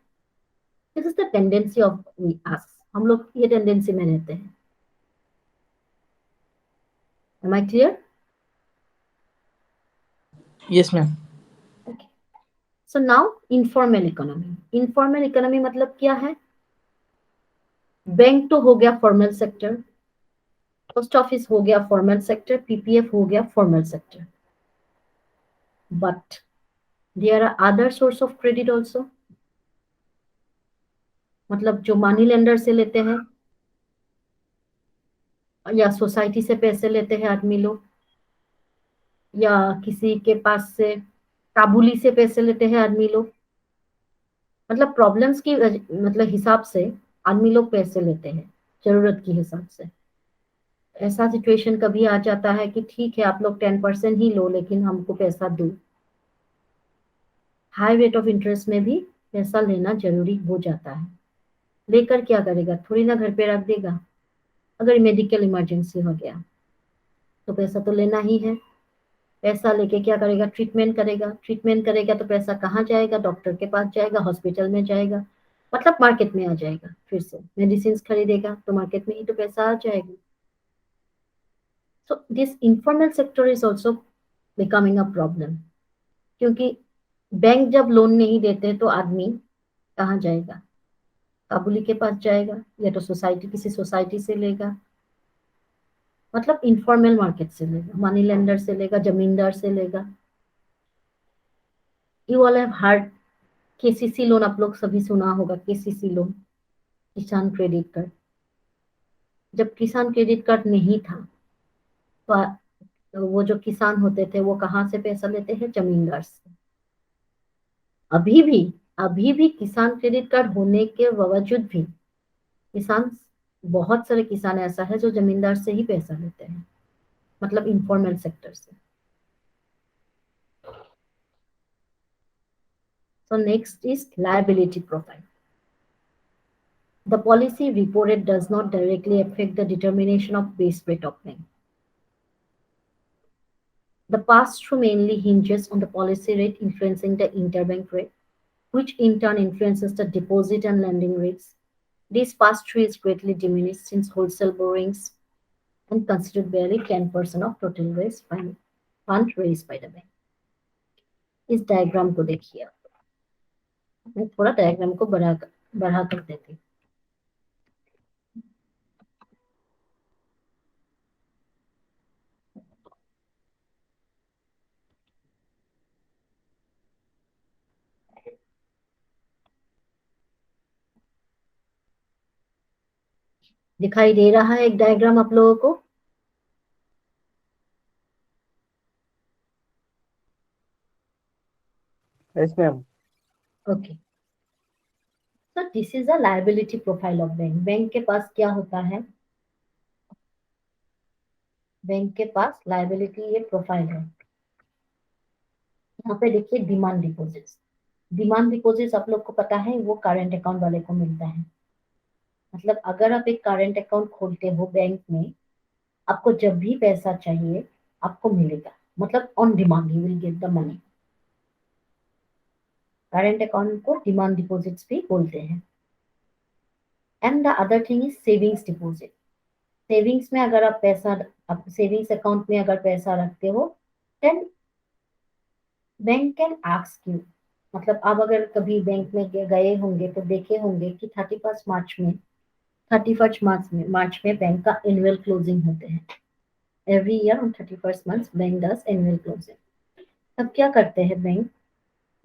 This is the tendency of us, हम लोग ये टेंडेंसी में रहते हैं। Am I clear? Yes, ma'am. Okay. So now informal economy. Informal economy मतलब क्या है? बैंक तो हो गया फॉर्मल सेक्टर, पोस्ट ऑफिस हो गया फॉर्मल सेक्टर, पीपीएफ हो गया formal sector, but there are other source of credit also. मतलब जो मनी लेंडर से लेते हैं, या सोसाइटी से पैसे लेते हैं आदमी लोग, या किसी के पास से काबुली से पैसे लेते हैं आदमी लोग। मतलब प्रॉब्लम्स की मतलब हिसाब से आदमी लोग पैसे लेते हैं, जरूरत के हिसाब से। ऐसा सिचुएशन कभी आ जाता है कि ठीक है, आप लोग 10% ही लो, लेकिन हमको पैसा दो। हाई रेट ऑफ इंटरेस्ट में भी पैसा लेना जरूरी हो जाता है। लेकर क्या करेगा, थोड़ी ना घर पे रख देगा। अगर मेडिकल इमरजेंसी हो गया तो पैसा तो लेना ही है। पैसा लेके क्या करेगा, ट्रीटमेंट करेगा। ट्रीटमेंट करेगा तो पैसा कहाँ जाएगा, डॉक्टर के पास जाएगा, हॉस्पिटल में जाएगा, मतलब मार्केट में आ जाएगा। फिर से मेडिसिन खरीदेगा तो मार्केट में ही तो पैसा आ जाएगा। So this informal sector is also becoming a problem, क्योंकि बैंक जब लोन नहीं देते तो आदमी कहाँ जाएगा, काबुली के पास जाएगा, या तो किसी सोसाइटी से लेगा, मतलब इनफॉर्मल मार्केट से लेगा, मनी लेंडर से लेगा, जमींदार से लेगा। You all have heard KCC loan, आप लोग सभी सुना होगा केसीसी लोन, किसान क्रेडिट कार्ड। जब किसान क्रेडिट कार्ड नहीं था तो वो जो किसान होते थे वो कहाँ से पैसा लेते हैं, जमींदार से। अभी भी किसान क्रेडिट कार्ड होने के बावजूद भी किसान, बहुत सारे किसान ऐसा है जो जमींदार से ही पैसा लेते हैं, मतलब इनफॉर्मल सेक्टर से। So next is liability profile. The policy repo rate does not directly affect the determination of base rate of bank. The pass-through mainly hinges on the policy rate influencing the interbank rate, which in turn influences the deposit and lending rates. This pass-through is greatly diminished since wholesale borrowings and considered barely 10% of total fund raised by the bank. इस diagram को देखिए आप, मैं थोड़ा diagram को बढ़ा कर देती हूँ। दिखाई दे रहा है एक डायग्राम आप लोगों को? Yes ma'am. Okay, so this is a liability profile of bank. Bank के पास क्या होता है, बैंक के पास लायबिलिटी ये प्रोफाइल है। यहाँ पे देखिए डिमांड डिपॉजिट्स। डिमांड डिपॉजिट्स आप लोग को पता है वो करंट अकाउंट वाले को मिलता है। मतलब अगर आप एक करंट अकाउंट खोलते हो बैंक में, आपको जब भी पैसा चाहिए आपको मिलेगा, मतलब on demand you will get the money. Current account को डिमांड डिपॉजिट्स भी बोलते हैं। And the other thing is savings deposit. Savings में अगर आप सेविंग्स अकाउंट में अगर पैसा रखते हो, then bank can ask you, मतलब आप अगर कभी बैंक में गए होंगे तो देखे होंगे कि 31 मार्च में बैंक का एनुअल क्लोजिंग होते हैं। Every year on 31 March bank does annual closing. तब क्या करते हैं बैंक,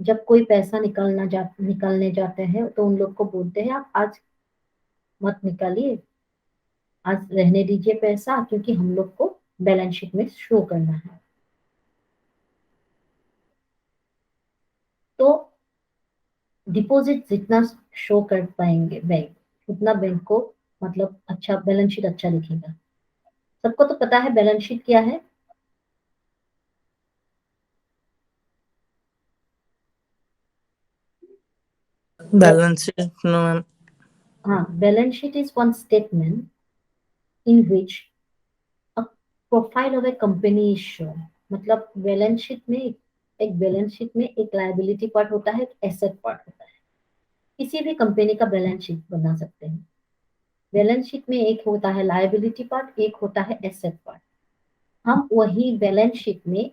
जब कोई पैसा निकलने जाते हैं तो उन लोग को बोलते हैं आप आज मत निकालिए, आज रहने दीजिए पैसा, क्योंकि हम लोग को बैलेंस शीट में शो करना है। तो डिपॉजिट जितना शो कर पाएंगे बैंक, उतना बैंक को मतलब अच्छा बैलेंस शीट अच्छा दिखेगा। सबको तो पता है बैलेंस शीट क्या है। Balance sheet, no ma'am. हाँ, balance sheet is one statement in which a profile of A company is shown. मतलब बैलेंस शीट में एक बैलेंस शीट में एक लायबिलिटी पार्ट होता है, एक एसेट पार्ट होता है। किसी भी कंपनी का बैलेंस शीट बना सकते हैं। बैलेंस शीट में एक होता है लायबिलिटी पार्ट, एक होता है एसेट पार्ट। हम वही बैलेंस शीट में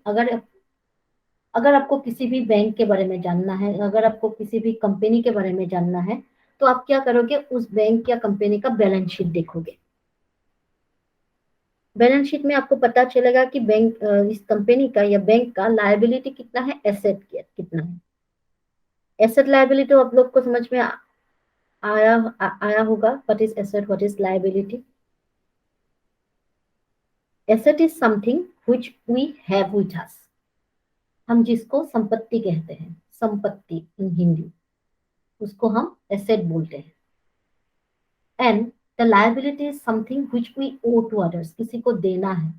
अगर आपको किसी भी बैंक के बारे में जानना है, अगर आपको किसी भी कंपनी के बारे में जानना है, तो आप क्या करोगे, उस बैंक या कंपनी का बैलेंस शीट देखोगे। बैलेंस शीट में आपको पता चलेगा कि बैंक इस कंपनी का या बैंक का लायबिलिटी कितना है, एसेट कितना है। एसेट लायबिलिटी तो आप लोग को समझ में आया होगा, what is asset, what is liability. Asset is something which we have with us, हम जिसको संपत्ति कहते हैं, संपत्ति इन हिंदी, उसको हम एसेट बोलते हैं। And the liability is something which we owe to others, किसी को देना है।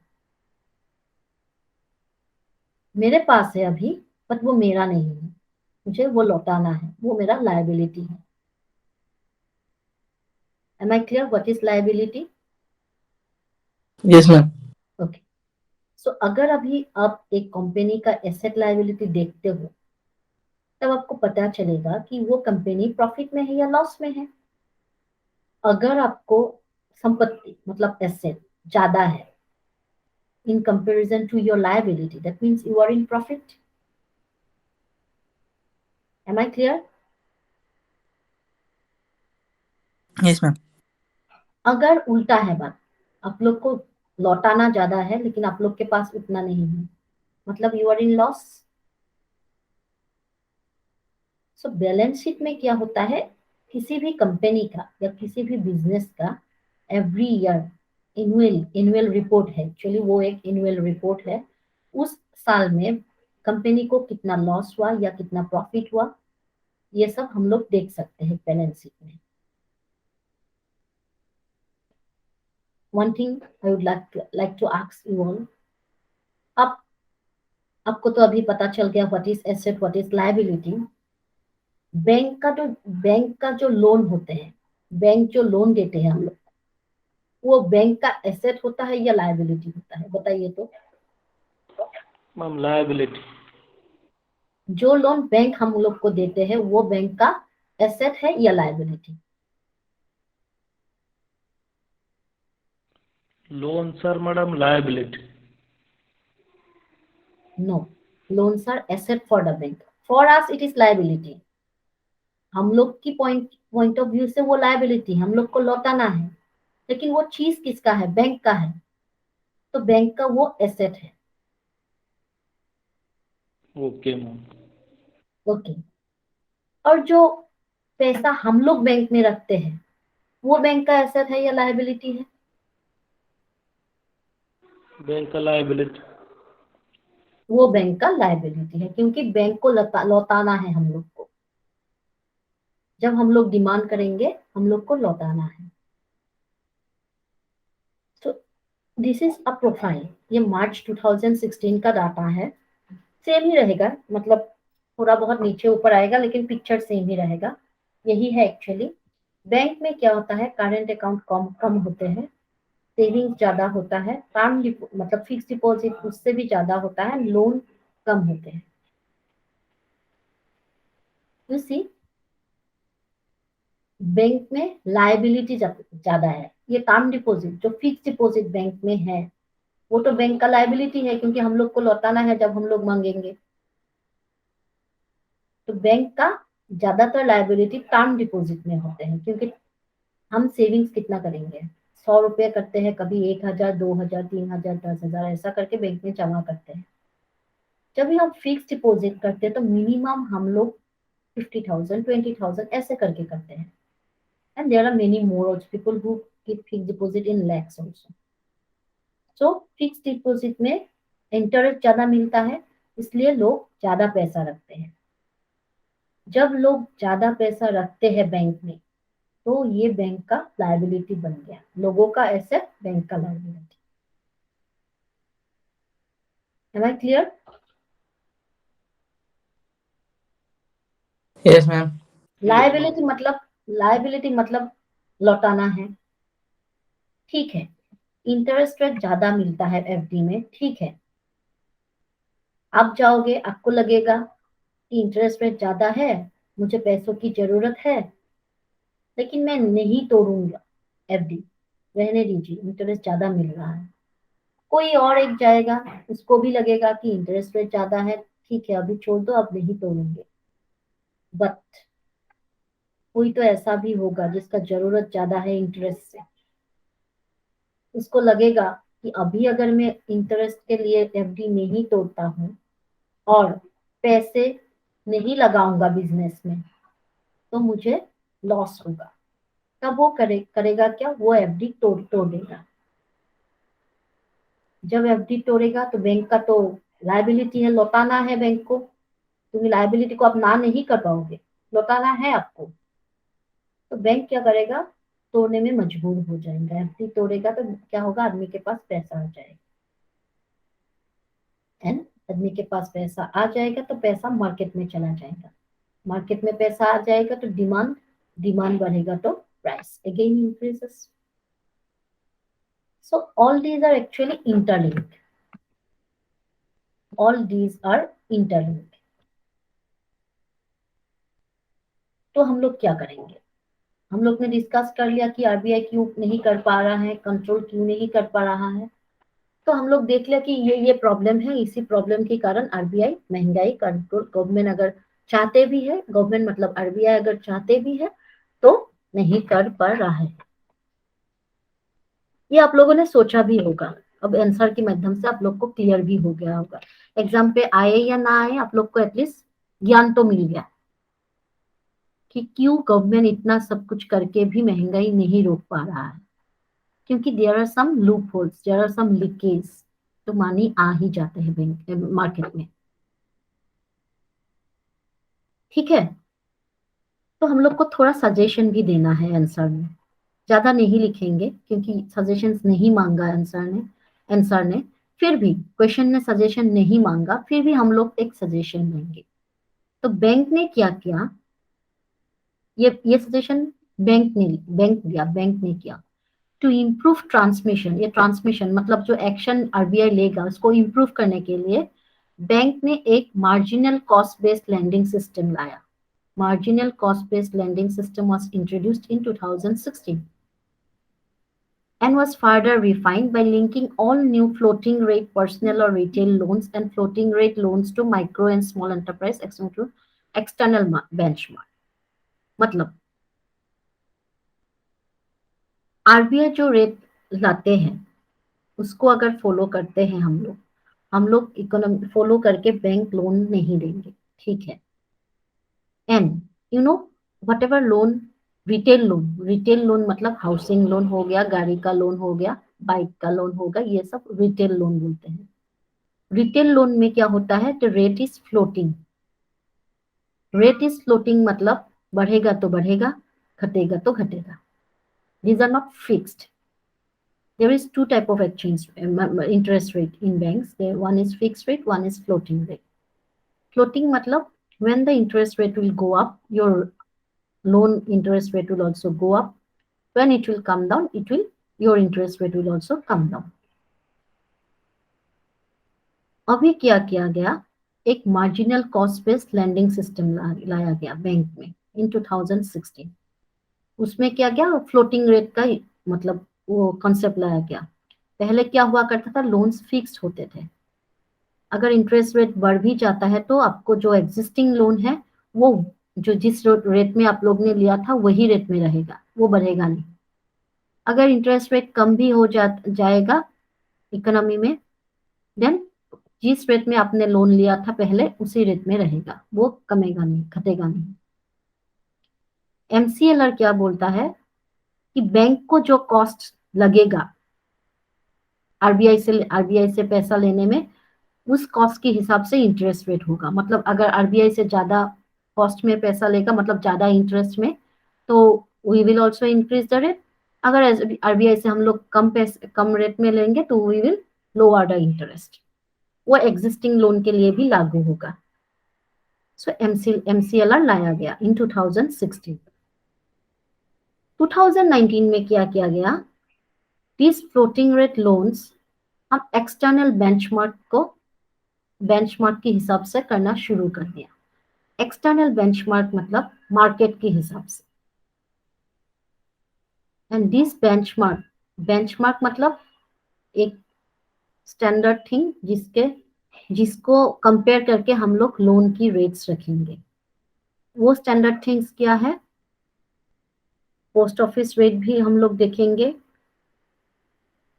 मेरे पास है अभी, बट वो मेरा नहीं है, मुझे वो लौटाना है, वो मेरा लायबिलिटी है। Am I clear what is liability? Yes ma'am. Okay. So अगर अभी आप एक कंपनी का एसेट लायबिलिटी देखते हो, तब आपको पता चलेगा कि वो कंपनी प्रॉफिट में है या लॉस में है। अगर आपको संपत्ति मतलब एसेट ज्यादा है in comparison to your liability, that means you are in profit. Am I clear? Yes ma'am. अगर उल्टा है बात, आप लोग को लौटाना ज्यादा है लेकिन आप लोग के पास उतना नहीं है, मतलब you are in loss. So balance sheet में क्या होता है, किसी भी कंपनी का या किसी भी बिजनेस का एवरी ईयर एनुअल रिपोर्ट है, एक्चुअली वो एक एनुअल रिपोर्ट है। उस साल में कंपनी को कितना लॉस हुआ या कितना प्रॉफिट हुआ, ये सब हम लोग देख सकते हैं बैलेंस शीट में। One thing I would like to ask you all, आप आपको तो अभी पता चल गया what is asset, what is liability. Bank का जो लोन होते हैं, बैंक जो लोन देते हैं हम लोग, वो बैंक का एसेट होता है या लायबिलिटी होता है, बताइए तो। Ma'am liability. जो लोन बैंक हम लोग को देते हैं वो बैंक का एसेट है या liability? Loan sir madam liability. No, loans are asset for the bank, for us it is liability. हम लोग की पॉइंट ऑफ व्यू से वो लायबिलिटी, हम लोग को लौटाना है, लेकिन वो चीज किसका है, बैंक का है, तो बैंक का वो एसेट है। Okay ma'am. ओके। और जो पैसा हम लोग बैंक में रखते हैं, वो बैंक का एसेट है या लायबिलिटी है? बैंक का लायबिलिटी। वो बैंक का लायबिलिटी है, क्योंकि बैंक को लौटाना है हम लोग को। जब हम लोग डिमांड करेंगे, हम लोग को लौटाना है। तो दिस इज अ प्रोफाइल, ये मार्च 2016 का डाटा है। सेम ही रहेगा, मतलब थोड़ा बहुत नीचे ऊपर आएगा लेकिन पिक्चर सेम ही रहेगा। यही है एक्चुअली। बैंक में क्या होता है, करंट अकाउंट कम कम होते हैं, सेविंग्स ज्यादा होता है, मतलब फिक्स डिपॉजिट उससे भी ज्यादा होता है, लोन कम होते हैं। यू सी, बैंक में लायबिलिटी ज्यादा है। ये टर्म डिपॉजिट जो फिक्स डिपॉजिट बैंक में है, वो तो बैंक का लायबिलिटी है, क्योंकि हम लोग को लौटाना है जब हम लोग मांगेंगे। तो बैंक का ज्यादातर लायबिलिटी टर्म डिपॉजिट में होते हैं, क्योंकि हम सेविंग्स कितना करेंगे, 100 रुपये करते हैं, कभी 1,000, 2,000, 3,000, 10,000 ऐसा करके बैंक में जमा करते हैं। जब भी हम फिक्स डिपॉजिट करते हैं तो मिनिमम हम लोग 50,000, 20,000 ऐसे करके करते हैं। And there are many more people who keep fix deposit in lakhs also. So fix deposit में इंटरेस्ट ज्यादा मिलता है, इसलिए लोग ज्यादा पैसा रखते हैं। जब लोग ज्यादा पैसा रखते हैं बैंक में, तो ये बैंक का लायबिलिटी बन गया, लोगों का एसेट बैंक का liability. Am I clear? Yes, ma'am. Liability मतलब लौटाना है, ठीक है। इंटरेस्ट रेट ज्यादा मिलता है एफडी में, ठीक है। आप जाओगे, आपको लगेगा कि इंटरेस्ट रेट ज्यादा है, मुझे पैसों की जरूरत है, लेकिन मैं नहीं तोड़ूंगा एफडी, रहने दीजिए, इंटरेस्ट ज्यादा मिल रहा है। कोई और एक जाएगा, उसको भी लगेगा कि इंटरेस्ट रेट ज्यादा है, ठीक है अभी छोड़ दो, अब नहीं तोड़ेंगे। बट कोई तो ऐसा भी होगा जिसका जरूरत ज्यादा है इंटरेस्ट से, उसको लगेगा कि अभी अगर मैं इंटरेस्ट के लिए एफडी नहीं तोड़ता हूँ और पैसे नहीं लगाऊंगा बिजनेस में, तो मुझे लॉस होगा। तब वो करेगा क्या, वो एफडी तोड़ देगा। जब एफडी तोड़ेगा तो बैंक का तो लायबिलिटी है, लौटाना है बैंक को, क्योंकि लायबिलिटी को आप ना नहीं कर पाओगे, लौटाना है आपको। तो बैंक क्या करेगा, तोड़ने में मजबूर हो जाएगा। एफडी तोड़ेगा तो क्या होगा, आदमी के पास पैसा आ जाएगा, एंड आदमी के पास पैसा आ जाएगा तो पैसा मार्केट में चला जाएगा, मार्केट में पैसा आ जाएगा तो डिमांड बढ़ेगा तो price again increases. So all these are actually interlinked. All these are interlinked. तो हम लोग क्या करेंगे, हम लोग ने डिस्कस कर लिया कि आरबीआई क्यों नहीं कर पा रहा है, कंट्रोल क्यों नहीं कर पा रहा है। तो हम लोग देख लिया कि ये प्रॉब्लम है, इसी प्रॉब्लम के कारण आरबीआई महंगाई कंट्रोल, गवर्नमेंट अगर चाहते भी है, गवर्नमेंट मतलब आरबीआई अगर चाहते भी है तो नहीं कर पा रहा है। ये आप लोगों ने सोचा भी होगा, अब आंसर के माध्यम से आप लोग को क्लियर भी हो गया होगा। एग्जाम पे आए या ना आए, आप लोग को एटलीस्ट ज्ञान तो मिल गया कि क्यों गवर्नमेंट इतना सब कुछ करके भी महंगाई नहीं रोक पा रहा है, क्योंकि there are some loopholes, there are some leakage, तो मानी आ ही जाते हैं बैंक मार्केट में, ठीक है। तो हम लोग को थोड़ा सजेशन भी देना है आंसर में, ज्यादा नहीं लिखेंगे क्योंकि सजेशंस नहीं मांगा आंसर ने, फिर भी क्वेश्चन ने सजेशन नहीं मांगा, फिर भी हम लोग एक सजेशन देंगे। तो बैंक ने क्या किया, ये सजेशन बैंक ने किया टू इम्प्रूव ट्रांसमिशन। ये ट्रांसमिशन मतलब जो एक्शन आरबीआई लेगा उसको इम्प्रूव करने के लिए बैंक ने एक marginal cost based lending system लाया। Marginal cost based lending system was introduced in 2016 and was further refined by linking all new floating rate personal or retail loans and floating rate loans to micro and small enterprise external benchmark। मतलब RBI जो rate लाते हैं उसको अगर follow करते हैं हम लोग economy follow करके बैंक लोन नहीं देंगे, ठीक है। And you know what ever loan, retail loan मतलब हाउसिंग लोन हो गया, गाड़ी का लोन हो गया, बाइक का लोन होगा, ये सब रिटेल लोन बोलते हैं। रिटेल लोन में क्या होता है, तो रेट इज फ्लोटिंग मतलब बढ़ेगा तो बढ़ेगा, घटेगा तो घटेगा। These are not fixed. There is two type of exchange interest rate in banks. One is fixed rate, one is floating rate. Floating matlab when the interest rate will go up, your loan interest rate will also go up. When it will come down, your interest rate will also come down. अभी क्या किया गया, एक marginal cost based lending system लाया गया bank में इन 2016। उसमें क्या गया, फ्लोटिंग रेट का मतलब वो कॉन्सेप्ट लाया गया। पहले क्या हुआ करता था, लोन्स फिक्स्ड होते थे, अगर इंटरेस्ट रेट बढ़ भी जाता है तो आपको जो एग्जिस्टिंग लोन है वो जो जिस रेट में आप लोग ने लिया था वही रेट में रहेगा, वो बढ़ेगा नहीं। अगर इंटरेस्ट रेट कम भी हो जाएगा इकोनॉमी में, देन जिस रेट में आपने लोन लिया था पहले उसी रेट में रहेगा, वो कमेगा नहीं, घटेगा नहीं। एमसीएलआर क्या बोलता है कि बैंक को जो कॉस्ट लगेगा आरबीआई से पैसा लेने में, उस कॉस्ट के हिसाब से इंटरेस्ट रेट होगा। मतलब अगर आरबीआई से ज्यादा कॉस्ट में पैसा लेगा, मतलब ज्यादा इंटरेस्ट में, तो we will also increase the rate. अगर आरबीआई से हम लोग कम रेट में लेंगे तो we will lower the interest. वो एग्जिस्टिंग लोन के लिए भी लागू होगा। सो एमसीएलआर लाया गया इन 2016। 2019 में क्या किया गया, दिस फ्लोटिंग रेट लोन्स हम एक्सटर्नल बेंचमार्क के हिसाब से करना शुरू कर दिया। एक्सटर्नल बेंचमार्क मतलब मार्केट के हिसाब से। एंड दिस बेंचमार्क मतलब एक स्टैंडर्ड थिंग जिसको कंपेयर करके हम लोग लोन की रेट्स रखेंगे। वो स्टैंडर्ड थिंग्स क्या है, पोस्ट ऑफिस रेट भी हम लोग देखेंगे,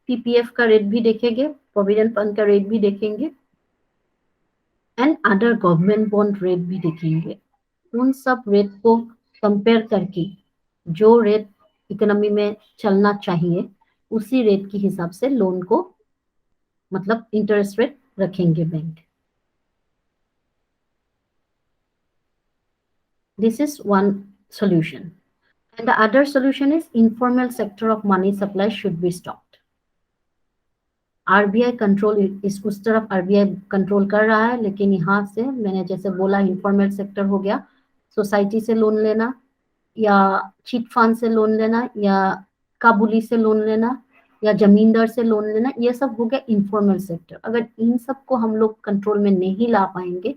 पीपीएफ का रेट भी देखेंगे, प्रोविडेंट फंड का रेट भी देखेंगे, and other government bond rate भी देखेंगे। उन सब रेट को कंपेयर करके जो रेट इकोनॉमी में चलना चाहिए उसी रेट के हिसाब से लोन को, मतलब इंटरेस्ट रेट रखेंगे bank. This is one solution. And the other solution is informal sector of money supply should be stopped. RBI control उस तरफ आरबीआई कंट्रोल कर रहा है, लेकिन यहाँ से मैंने जैसे बोला इनफॉर्मल सेक्टर हो गया, सोसाइटी से लोन लेना या चिट फंड से लोन लेना या काबुली से लोन लेना या जमींदार से लोन लेना, ये सब हो गया इनफॉर्मल सेक्टर। अगर इन सब को हम लोग कंट्रोल में नहीं ला पाएंगे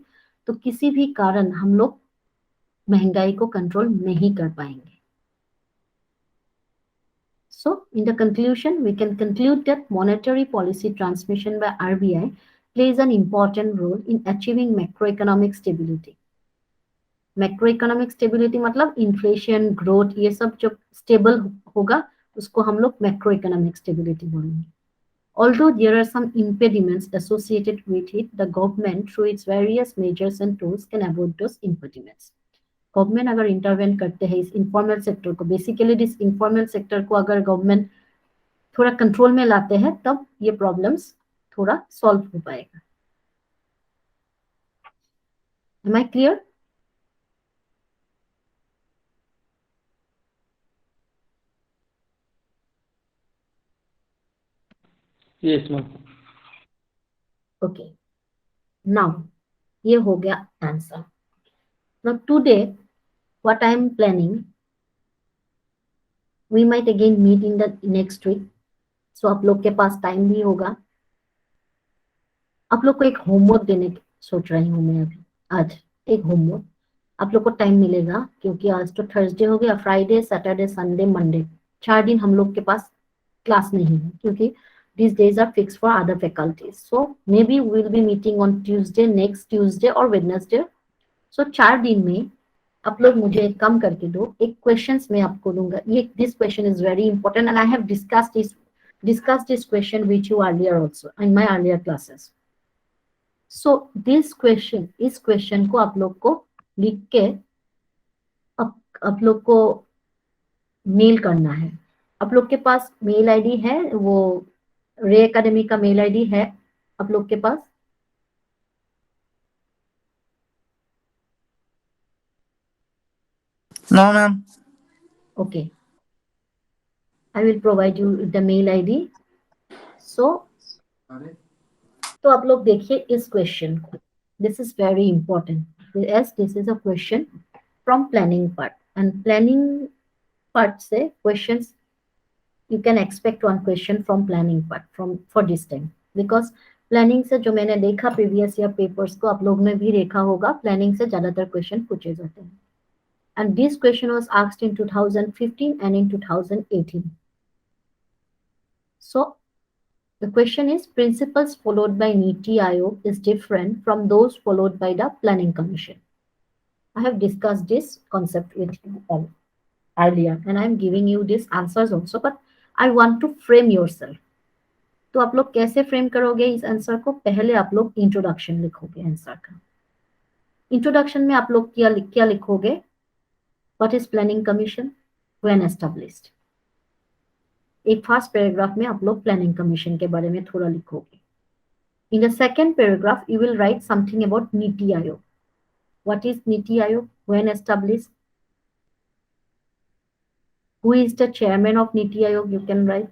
तो किसी भी कारण हम लोग महंगाई को कंट्रोल नहीं कर पाएंगे। So, in the conclusion, we can conclude that monetary policy transmission by RBI plays an important role in achieving macroeconomic stability. Macroeconomic stability मतलब inflation, growth, ये सब जो stable होगा उसको हम लोग macroeconomic stability बोलेंगे। Although there are some impediments associated with it, the government through its various measures and tools can avoid those impediments. Government अगर इंटरवेंट करते हैं इस इनफॉर्मल सेक्टर को, बेसिकली इस इनफॉर्मल सेक्टर को अगर गवर्नमेंट थोड़ा कंट्रोल में लाते हैं तब ये प्रॉब्लम्स थोड़ा सॉल्व हो पाएगा। Am I clear? Yes, ma'am. Okay, now ये हो गया answer. Now today what I am planning, we might again meet in the next week, so आप लोग के पास टाइम भी होगा। आप लोग को एक होमवर्क देने की सोच रही हूँ मैं अभी। आज एक होमवर्क आप लोग को टाइम मिलेगा, क्योंकि आज तो थर्सडे हो गया, फ्राइडे, सैटरडे, संडे, मंडे, 4 दिन हम लोग के पास क्लास नहीं है, क्योंकि these days are fixed for other faculties. So maybe we will be meeting on Tuesday, next Tuesday or Wednesday. So 4 दिन में आप लोग मुझे एक काम करके दो, एक क्वेश्चंस मैं आपको दूंगा। ये this question is very important and I have discussed this question with you earlier also in my earlier classes. So this question, इस क्वेश्चन को आप लोग को लिख के आप लोग को मेल करना है। आप लोग के पास मेल आईडी है, वो रे एकेडमी का मेल आईडी है आप लोग के पास? No, ma'am. Okay, I will provide you the mail ID. So तो आप लोग देखिए इस क्वेश्चन को, this is very important. Yes, this is a question from planning part, and planning part से questions you can expect one question from planning part for this time, because planning से जो मैंने देखा प्रीवियस ईयर पेपर्स को, आप लोग ने भी देखा होगा, प्लानिंग से ज्यादातर क्वेश्चन पूछे जाते हैं। And this question was asked in 2015 and in 2018. So the question is, principles followed by NITI Aayog is different from those followed by the Planning Commission. I have discussed this concept with you all earlier, and I am giving you these answers also, but I want to frame yourself. तो आप लोग कैसे frame करोगे इस answer को? पहले आप लोग इंट्रोडक्शन लिखोगे आंसर का। इंट्रोडक्शन में आप लोग क्या लिखोगे? What is planning commission, when established. एक फर्स्ट पैराग्राफ में आप लोग प्लानिंग कमीशन के बारे में थोड़ा लिखोगे। In the second paragraph, you will write something about Niti Aayog. What is Niti Aayog? When established? Who is the chairman of Niti Aayog? You can write.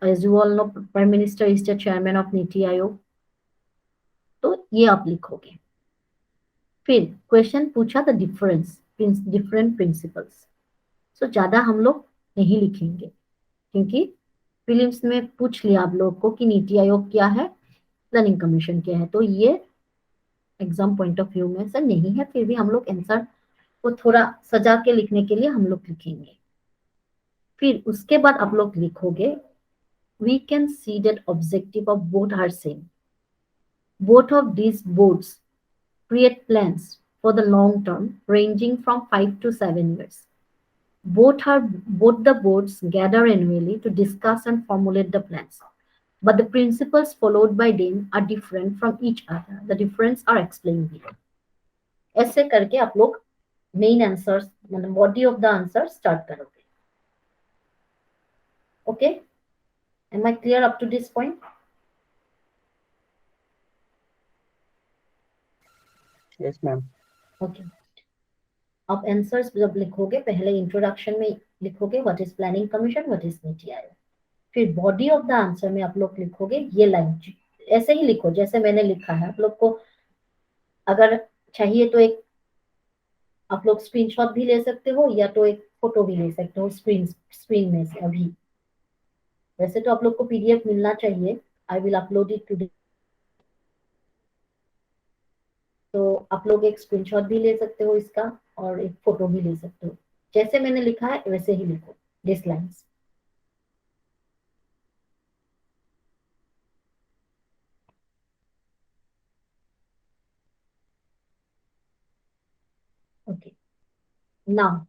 As you all know, Prime Minister is the chairman of Niti Aayog. तो ये आप लिखोगे। फिर question पूछा the different principles. सो ज्यादा हम लोग नहीं लिखेंगे, क्योंकि फिल्म्स में पूछ लिया आप लोग को कि नीति आयोग क्या है, प्लानिंग कमीशन क्या है, तो ये एग्जाम पॉइंट ऑफ व्यू में सर नहीं है, फिर भी हम लोग आंसर को थोड़ा सजा के लिखने के लिए हम लोग लिखेंगे। फिर उसके बाद आप लोग लिखोगे we can see that objective of both are same, both of these boards create plans for the long term ranging from 5 to 7 years. Both the boards gather annually to discuss and formulate the plans, but the principles followed by them are different from each other. The difference are explained below. ऐसे करके आप लोग main answers मतलब body of the answer start करोगे। Okay, am I clear up to this point? Yes ma'am. Okay, आप answers जब लिखोगे पहले इंट्रोडक्शन में लिखोगे what is planning commission, what is NITI Aayog. फिर बॉडी ऑफ द आंसर में आप लोग लिखोगे ये लाइन, ऐसे ही लिखो जैसे मैंने लिखा है। आप लोग को अगर चाहिए तो एक आप लोग स्क्रीनशॉट भी ले सकते हो, या तो एक फोटो भी ले सकते हो स्क्रीन में से अभी। वैसे तो आप लोग को पीडीएफ मिलना चाहिए, I will upload it today. तो आप लोग एक स्क्रीनशॉट भी ले सकते हो इसका और एक फोटो भी ले सकते हो। जैसे मैंने लिखा है वैसे ही लिखो दिस लाइन्स। ओके, नाउ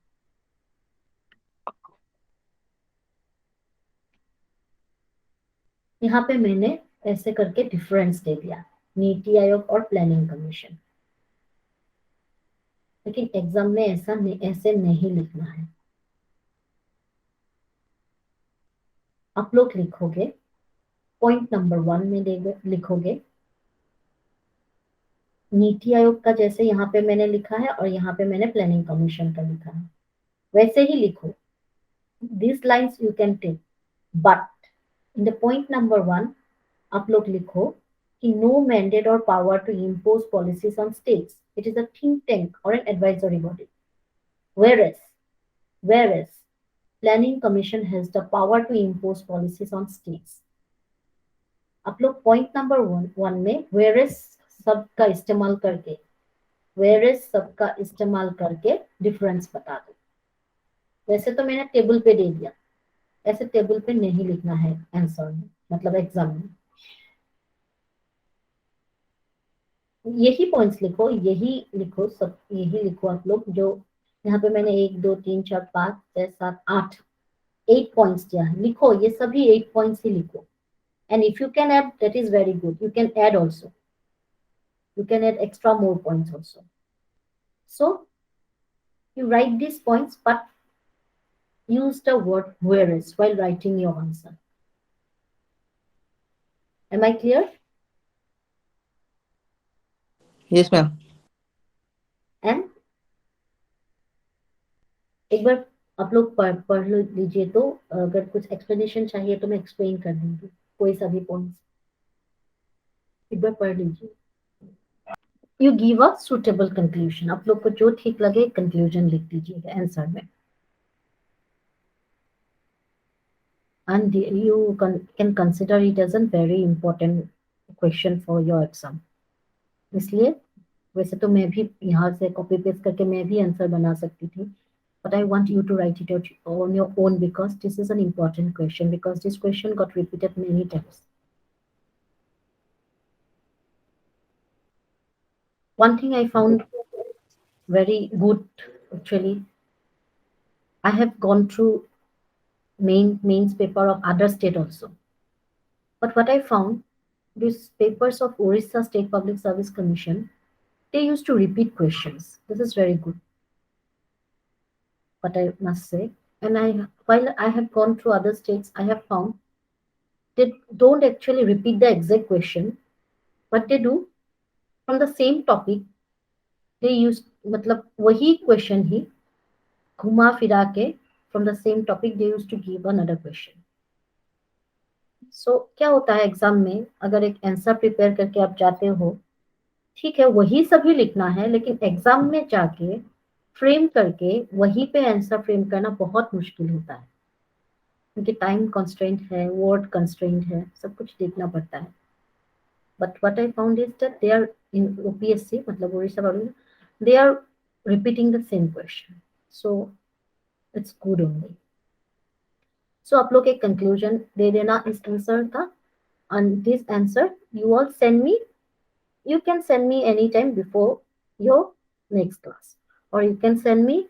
यहाँ पे मैंने ऐसे करके डिफरेंस दे दिया नीति आयोग और प्लानिंग कमीशन, लेकिन एग्जाम में ऐसे नहीं लिखना है। आप लोग लिखोगे पॉइंट नंबर 1 में लिखोगे नीति आयोग का, जैसे यहाँ पे मैंने लिखा है और यहाँ पे मैंने प्लानिंग कमीशन का लिखा है, वैसे ही लिखो। This lines you can take, but in the point number 1 आप लोग लिखो कि नो मैंडेट और power to impose policies on states, it is a think tank और an advisory body, whereas planning commission has the power to impose policies on states. आप लोग point number 1 में whereas सबका इस्तेमाल करके डिफरेंस बता दो। वैसे तो मैंने टेबल पे दे दिया, ऐसे टेबल पे नहीं लिखना है आंसर में, मतलब एग्जाम में। यही पॉइंट्स लिखो, सब यही लिखो आप लोग। जो यहाँ पे मैंने 1 2 3 4 5 6 7 8 पॉइंट्स दिया है, लिखो ये सभी 8 पॉइंट्स ही लिखो। And if you can add that is very good, you can add also, you can add extra more points also. So you write these points, but use the word whereas while writing your answer. Am I clear? Yes, ma'am. And एक बार आप लोग पढ़ लीजिए, तो अगर कुछ explanation चाहिए तो मैं एक्सप्लेन कर दूंगी कोई सभी पॉइंट्स। एक बार पढ़ लीजिए। You give a suitable conclusion. आप लोग को जो ठीक लगे कंक्लूजन लिख दीजिएगा आंसर में। And you can consider it as a very important question for your exam. इसलिए वैसे तो मैं भी यहाँ से कॉपी पेस्ट करके मैं भी आंसर बना सकती थी, but I want you to write it out on your own because this is an important question, because this question got repeated many times. One thing I found very good, actually, I have gone through mains paper of other state also. But what I found, these papers of Orissa State Public Service Commission, they used to repeat questions. This is very good, what I must say. And while I have gone through other states, I have found they don't actually repeat the exact question. What they do, from the same topic, they use, मतलब वही question ही घुमा फिरा के, from the same topic they used to give another question. So क्या होता है exam में, अगर एक आंसर प्रिपेयर करके आप जाते हो, ठीक है वही सभी लिखना है, लेकिन एग्जाम में जाके फ्रेम करके वहीं पे आंसर फ्रेम करना बहुत मुश्किल होता है, क्योंकि टाइम कंस्ट्रेंट है, वर्ड कंस्ट्रेंट है, सब कुछ देखना पड़ता है. But what I found is that they are in OPSC, मतलब उड़ीसा वाले, they are repeating the same question, so it's good only. So आप लोग एक conclusion दे देना इस आंसर का, and this answer you all send me, you can send me anytime before your next class, or you can send me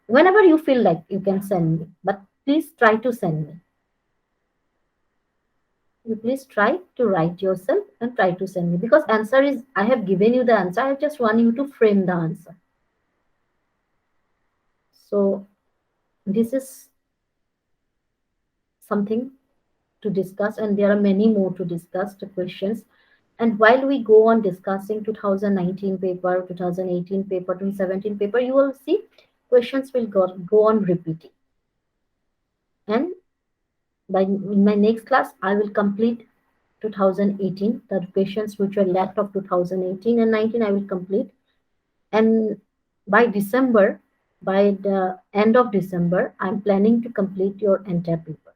whenever you feel like you can send me, but please try to send me. You please try to write yourself and try to send me, because answer is, I have given you the answer, I just want you to frame the answer. So this is something to discuss, and there are many more to discuss, the questions. And while we go on discussing 2019 paper, 2018 paper, 2017 paper, you will see questions will go on repeating. And in my next class, I will complete 2018, the questions which were left of 2018 and 19, I will complete. And by December, by the end of December, I'm planning to complete your entire paper.